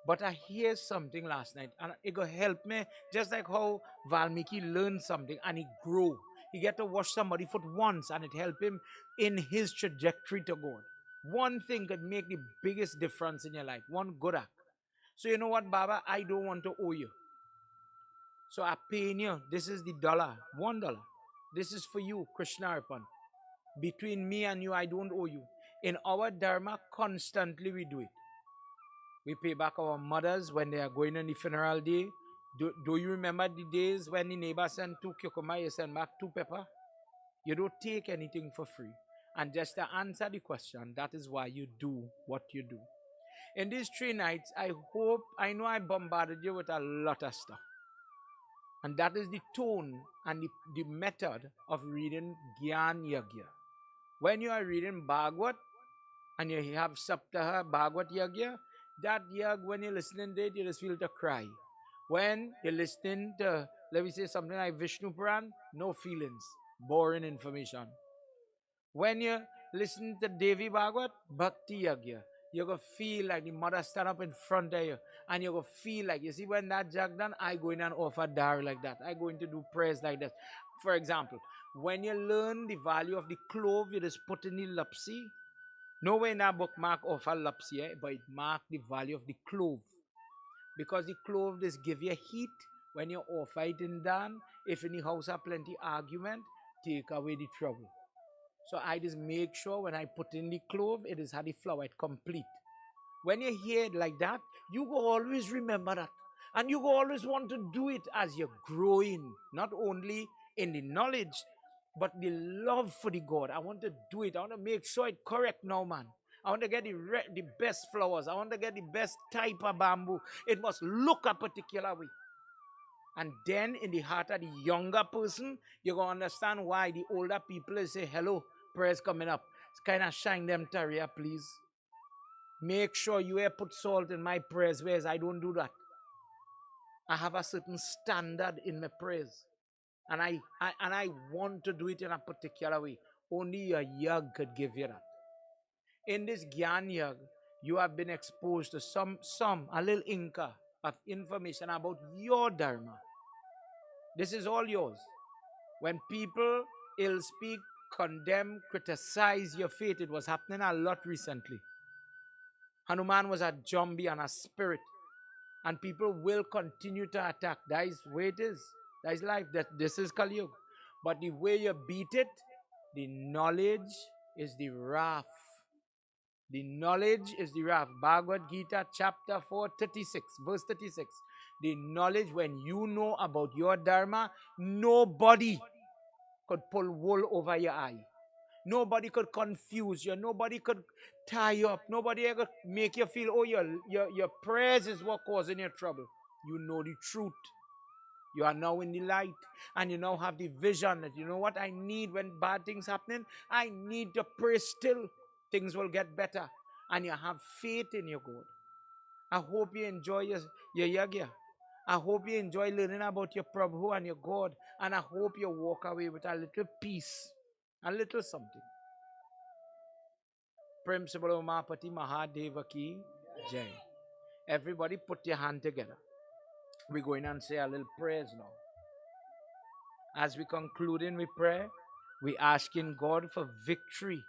But I hear something last night, and it going to help me, just like how Valmiki learned something and he grew. He get to wash somebody's foot once, and it helped him in his trajectory to God. One thing could make the biggest difference in your life. One good act. So you know what, Baba? I don't want to owe you. So I pay you. This is the dollar. $1. This is for you, Krishna Arpan. Between me and you, I don't owe you. In our Dharma, constantly we do it. We pay back our mothers when they are going on the funeral day. Do you remember the days when the neighbor sent 2 cucumber, you send back 2 pepper? You don't take anything for free. And just to answer the question, that is why you do what you do. In these 3 nights, I know I bombarded you with a lot of stuff. And that is the tone and the method of reading Gyan Yagya. When you are reading Bhagwat and you have Saptaha Bhagwat Yagya, that yag, when you're listening to it, you just feel to cry. When you're listening to, let me say something like Vishnu Puran, no feelings, boring information. When you listen to Devi Bhagwat, Bhakti Yagya, you're going to feel like the mother stand up in front of you. And you're going to feel like, you see, when that jag done, I go in and offer dar like that. I going to do prayers like that. For example, when you learn the value of the clove, you just put in the lapsi. Nowhere in that book mark offer lapsi, but it mark the value of the clove. Because the clove just give you heat when you offer it in dan. If in the house have plenty argument, take away the trouble. So I just make sure when I put in the clove, it is had the flower complete. When you hear it like that, you go always remember that. And you go always want to do it as you're growing, not only in the knowledge, but the love for the God. I want to do it. I want to make sure it's correct now, man. I want to get the best flowers. I want to get the best type of bamboo. It must look a particular way. And then in the heart of the younger person, you're going to understand why the older people say, hello, prayers coming up. Kind of shine them Taria, please. Make sure you put salt in my prayers, whereas I don't do that. I have a certain standard in my prayers. And I want to do it in a particular way. Only a yag could give you that. In this Gyan Yag, you have been exposed to a little inca of information about your Dharma. This is all yours. When people ill speak, condemn, criticize your faith, it was happening a lot recently. Hanuman was a zombie and a spirit. And people will continue to attack. That is the way it is. That is life. This is Kali Yuga. But the way you beat it, the knowledge is the wrath. The knowledge is the wrath. Bhagwat Gita chapter 4, 36, verse 36. The knowledge, when you know about your Dharma, nobody could pull wool over your eye. Nobody could confuse you. Nobody could tie you up. Nobody could make you feel, oh, your prayers is what causing your trouble. You know the truth. You are now in the light. And you now have the vision that, you know what I need when bad things happening? I need to pray still. things will get better. And you have faith in your God. I hope you enjoy your Yagya. I hope you enjoy learning about your Prabhu and your God. And I hope you walk away with a little peace, a little something. Principal Umapati Mahadeva ki Jai. Everybody put your hand together. We're going and say a little prayers now. As we concluding with prayer, we asking God for victory.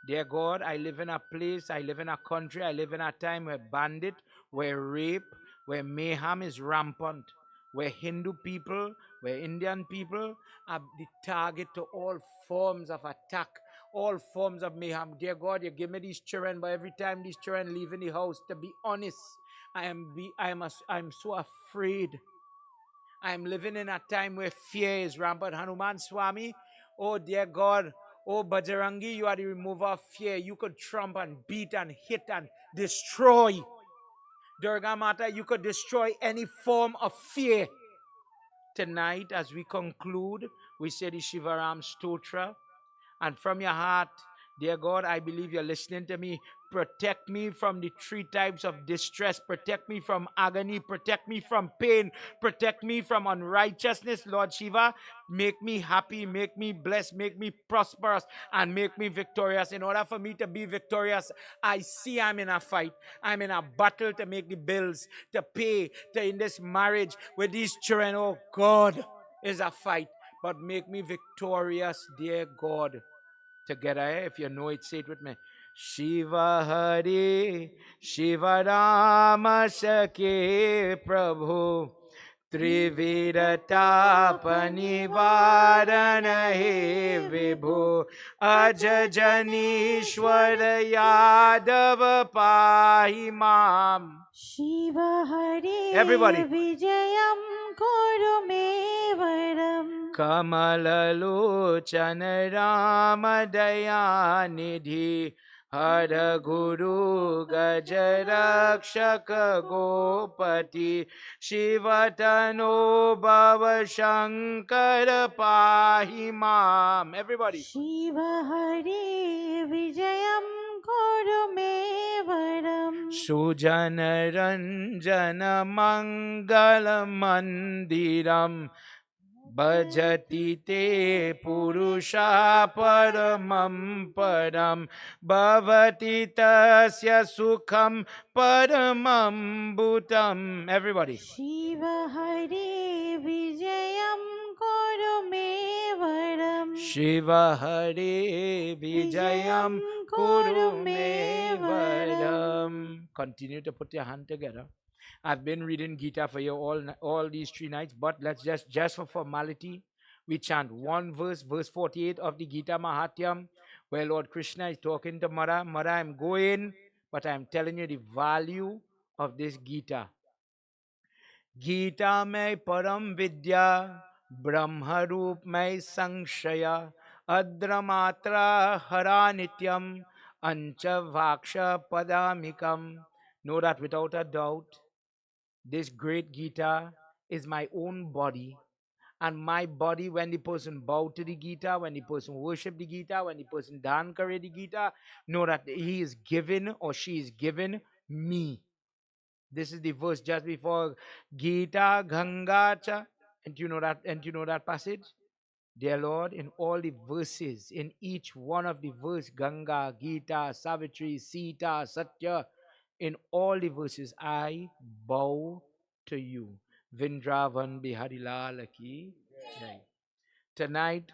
Dear God, I live in a place, I live in a country, I live in a time where bandit, where rape, where mayhem is rampant, where Hindu people, where Indian people are the target to all forms of attack, all forms of mayhem. Dear God, you give me these children, but every time these children leave in the house, to be honest, I'm so afraid. I'm living in a time where fear is rampant. Hanuman Swami, oh dear God, oh Bajrangi, you are the remover of fear. You could trump and beat and hit and destroy. Durga Mata, you could destroy any form of fear. Tonight, as we conclude, we say the Shivaram Stotra. And from your heart, dear God, I believe you're listening to me. Protect me from the 3 types of distress. Protect me from agony. Protect me from pain. Protect me from unrighteousness, Lord Shiva. Make me happy. Make me blessed. Make me prosperous. And make me victorious. In order for me to be victorious, I see I'm in a fight. I'm in a battle to make the bills, to pay, to in this marriage with these children. Oh God, is a fight. But make me victorious, dear God. Together, if you know it, say it with me. Shiva Hari, Shiva Rama Sakhe Prabhu, Trivirata Panivarana He Vibhu, Ajajanishwara Yadava Pahi Mam. Shiva Hari Everybody. Vijayam Kuru Me Varam. Kamalalochana Rama Dayanidhi, Hara Guru Gajarakshaka Gopati, Shivatano Bhava Shankara Pahi Mam. Everybody. Shiva Hari Vijayam Kuru Me Varam. Sujana Ranjana Mangala Mandiram, Bhajati te purusha paramam param, bhavati tasya sukham paramam bhutam. Everybody. Shiva Hari Vijayam Kuru Me Varam. Shiva Hari Vijayam Kuru Me Varam. Continue to put your hand together. I've been reading Gita for you all these 3 nights, but let's just for formality, we chant one verse 48 of the Gita Mahatyam, where Lord Krishna is talking to Mara. Mara, I'm going, but I'm telling you the value of this Gita. Gita mein param vidya, brahma roop mein sanshaya, adra matra hara nityam, ancha vaksha padamikam. Know that without a doubt, this great Gita is my own body. And my body, when the person bow to the Gita, when the person worship the Gita, when the person dhan kare the Gita, know that he is given or she is given me. This is the verse just before Gita Ganga cha. And you know that passage? Dear Lord, in all the verses, in each one of the verse, Ganga, Gita, Savitri, Sita, Satya, in all the verses, I bow to you. Vindravan Bihari Lal ki Jai. Tonight,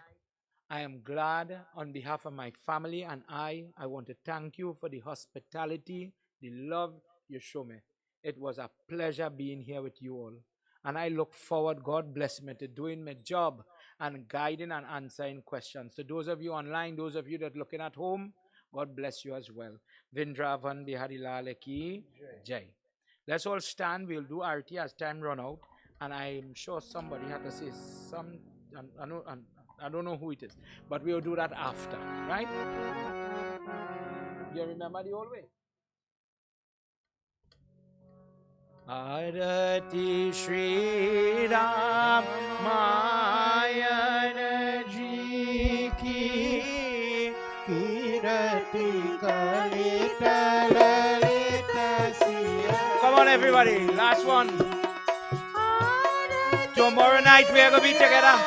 I am glad on behalf of my family and I want to thank you for the hospitality, the love you show me. It was a pleasure being here with you all. And I look forward, God bless me, to doing my job and guiding and answering questions. To those of you online, those of you that are looking at home, God bless you as well. Vindravan Bihari Lal ki Jai. Let's all stand. We'll do arti as time run out. And I'm sure somebody had to say some. I don't know who it is, but we'll do that after, right? You remember the old way? Arati Shri Ramayana Ji ki Come on, everybody. Last one. Tomorrow night we are going to be together.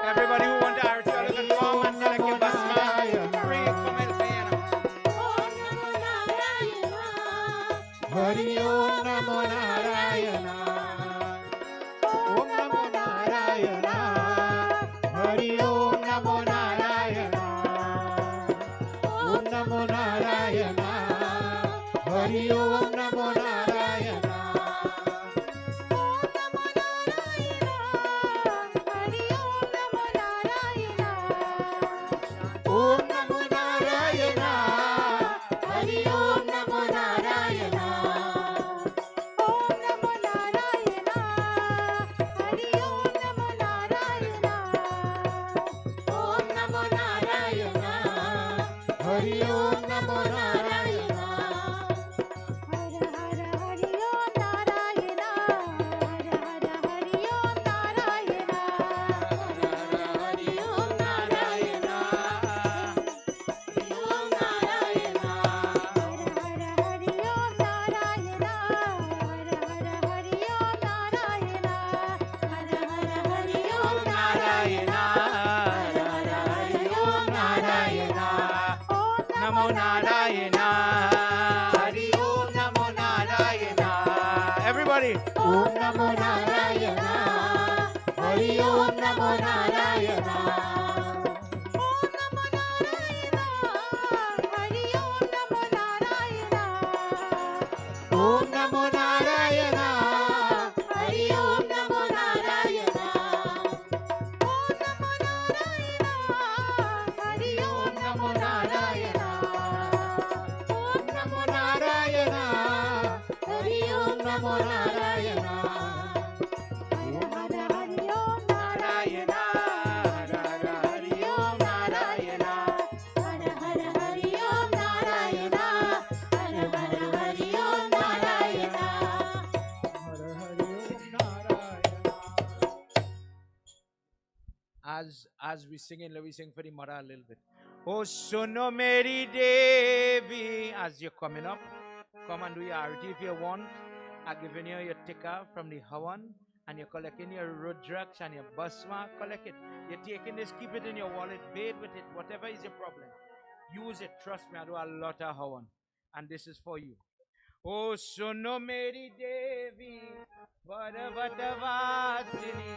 Everybody who want to Archana can come and collect your basma. Free, come and pay. Hari Om Namo Narayana. Om Namo Narayana. Hari Om Namo Narayana. Om Namo Narayana. Hari Om Namo Narayana. Hari Om Namo Narayana. Om Namo Narayana. Hari Om Namo Narayana. Om Hari Om Narayana. Hari Om Narayana. Har Har Hari Om Narayana. Har Har Hari Om Narayana. As we sing in, let me sing for the mother a little bit. Oh, Suno Meri Devi. As you're coming up, come and do your arati if you want. I'm giving you your tikka from the Hawan, and you're collecting your Rudraks and your Basma. Collect it. You're taking this, keep it in your wallet, bathe with it, whatever is your problem. Use it. Trust me, I do a lot of Hawan. And this is for you. Oh, Suno Meri Devi, Bhagavadavasini.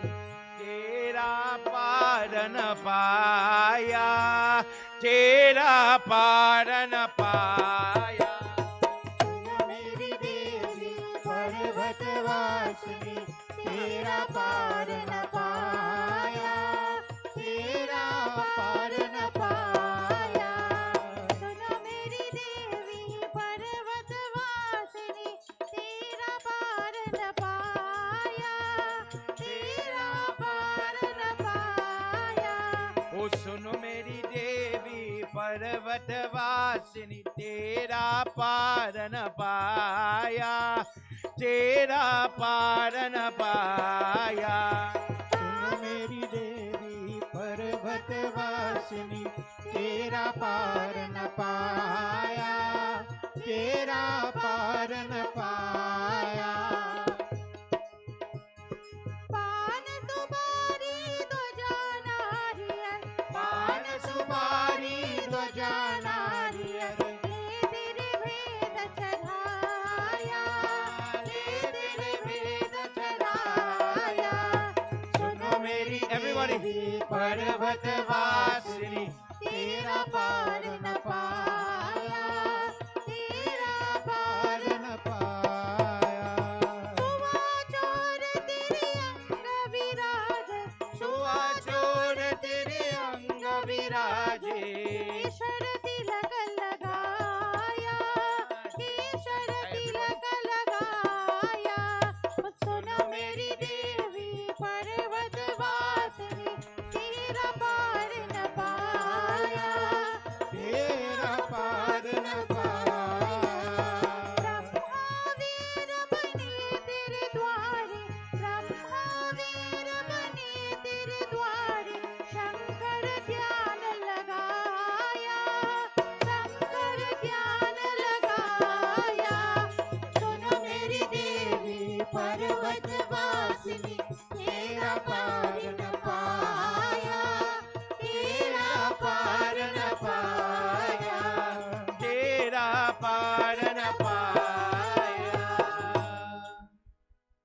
Tera paran paya, tera paran paya. Suno Meri Devi, Parvatavasini. Tera paran paya, tera paran paya. Suno Meri Devi, Parvatavasini. Tera paran paya, tera paran paya. Oh, suno meri Devi, Parvatavasini, tera paran paya, tera paran paya. सुनो मेरी देवी पर्वतवासिनी तेरा पार न पाया तेरा पार न पाया पान सुपारी ध्वजा नारियल पान सुपारी ध्वजा नारियल तेरे भेद चढ़ाया तेरे भेद चढ़ाया सुनो मेरी Everybody. पर्वतवासिनी तेरा पार न पाया तेरा पार न पाया सुवा चोर तेरे अंग विराज सुवा चोर तेरे अंग विराजे केशर तिलक लगाया केशर तिलक लगाया सुनो मेरी देवी पर्वतवासिनी तेरा पार न पाया तेरा पार न पाया ब्रह्मावीर बने तेरे द्वारे ब्रह्मावीर बने तेरे द्वारे शंकर ध्यान लगाया शंकर ध्यान लगाया सुनो मेरी देवी पर्वतवासिनी तेरा पार न पाया तेरा पार न पाया Tera paran paya.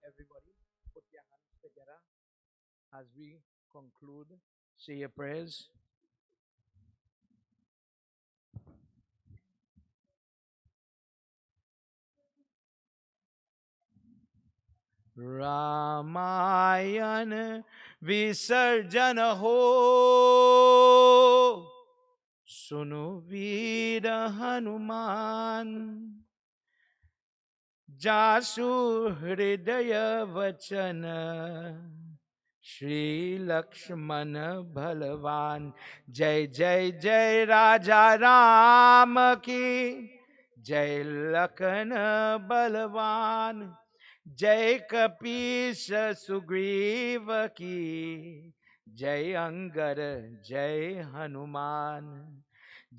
Everybody, put your hands together as we conclude. Say your prayers. Ramayan विसर्जन हो सुनो वीर हनुमान जासु हृदय वचन श्री लक्ष्मण बलवान जय जय जय राजा राम की जय लखन बलवान जय कपीश सुग्रीव की जय अंगर जय हनुमान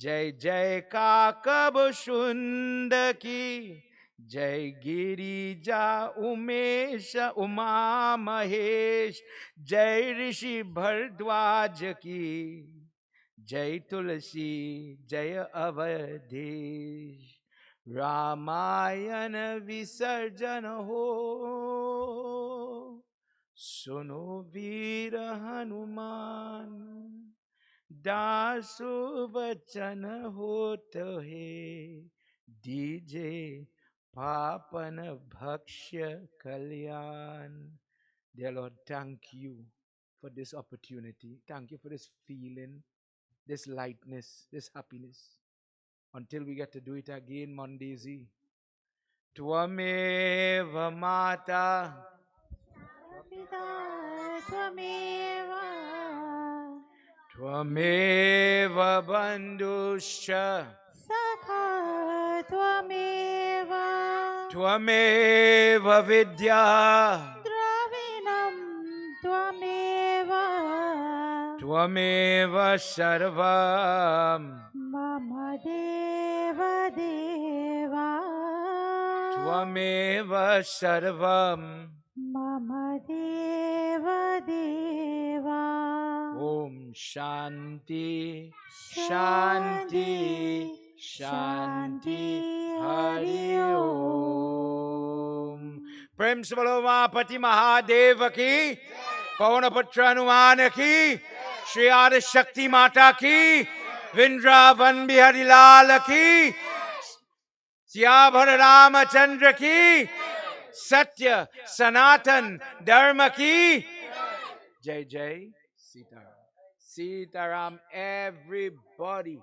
जय जय काकब शुंड की जय गिरिजा उमेश उमा महेश जय ऋषि भरद्वाज की जय तुलसी जय अवधेश रामायण विसर्जन हो सुनो वीर हनुमान, दासो वचन होत है, दीजे पापन भक्ष्य कल्याण. Dear Lord, thank you for this opportunity. Thank you for this feeling, this lightness, this happiness. Until we get to do it again Monday. Tvameva Mata, पिता त्वमेव Tvameva Bandhuscha, सखा त्वमेव Tvameva Vidya, द्रविणं त्वमेव Tvameva Sarvam, मम देव देवा Tvameva Sarvam. मम देव देवा. Om Shanti, Shanti, Shanti, Hari Om. Prem se bolo Mahapati Mahadev ki, Pavanapatra Hanuman ki, Shri Adi Shakti Mata ki, Vrindavan Bihari Lal ki, Siyabhar Ramachandra ki, Satya Sanatan Dharma ki. Jai Jai Sitaram. Sitaram, everybody.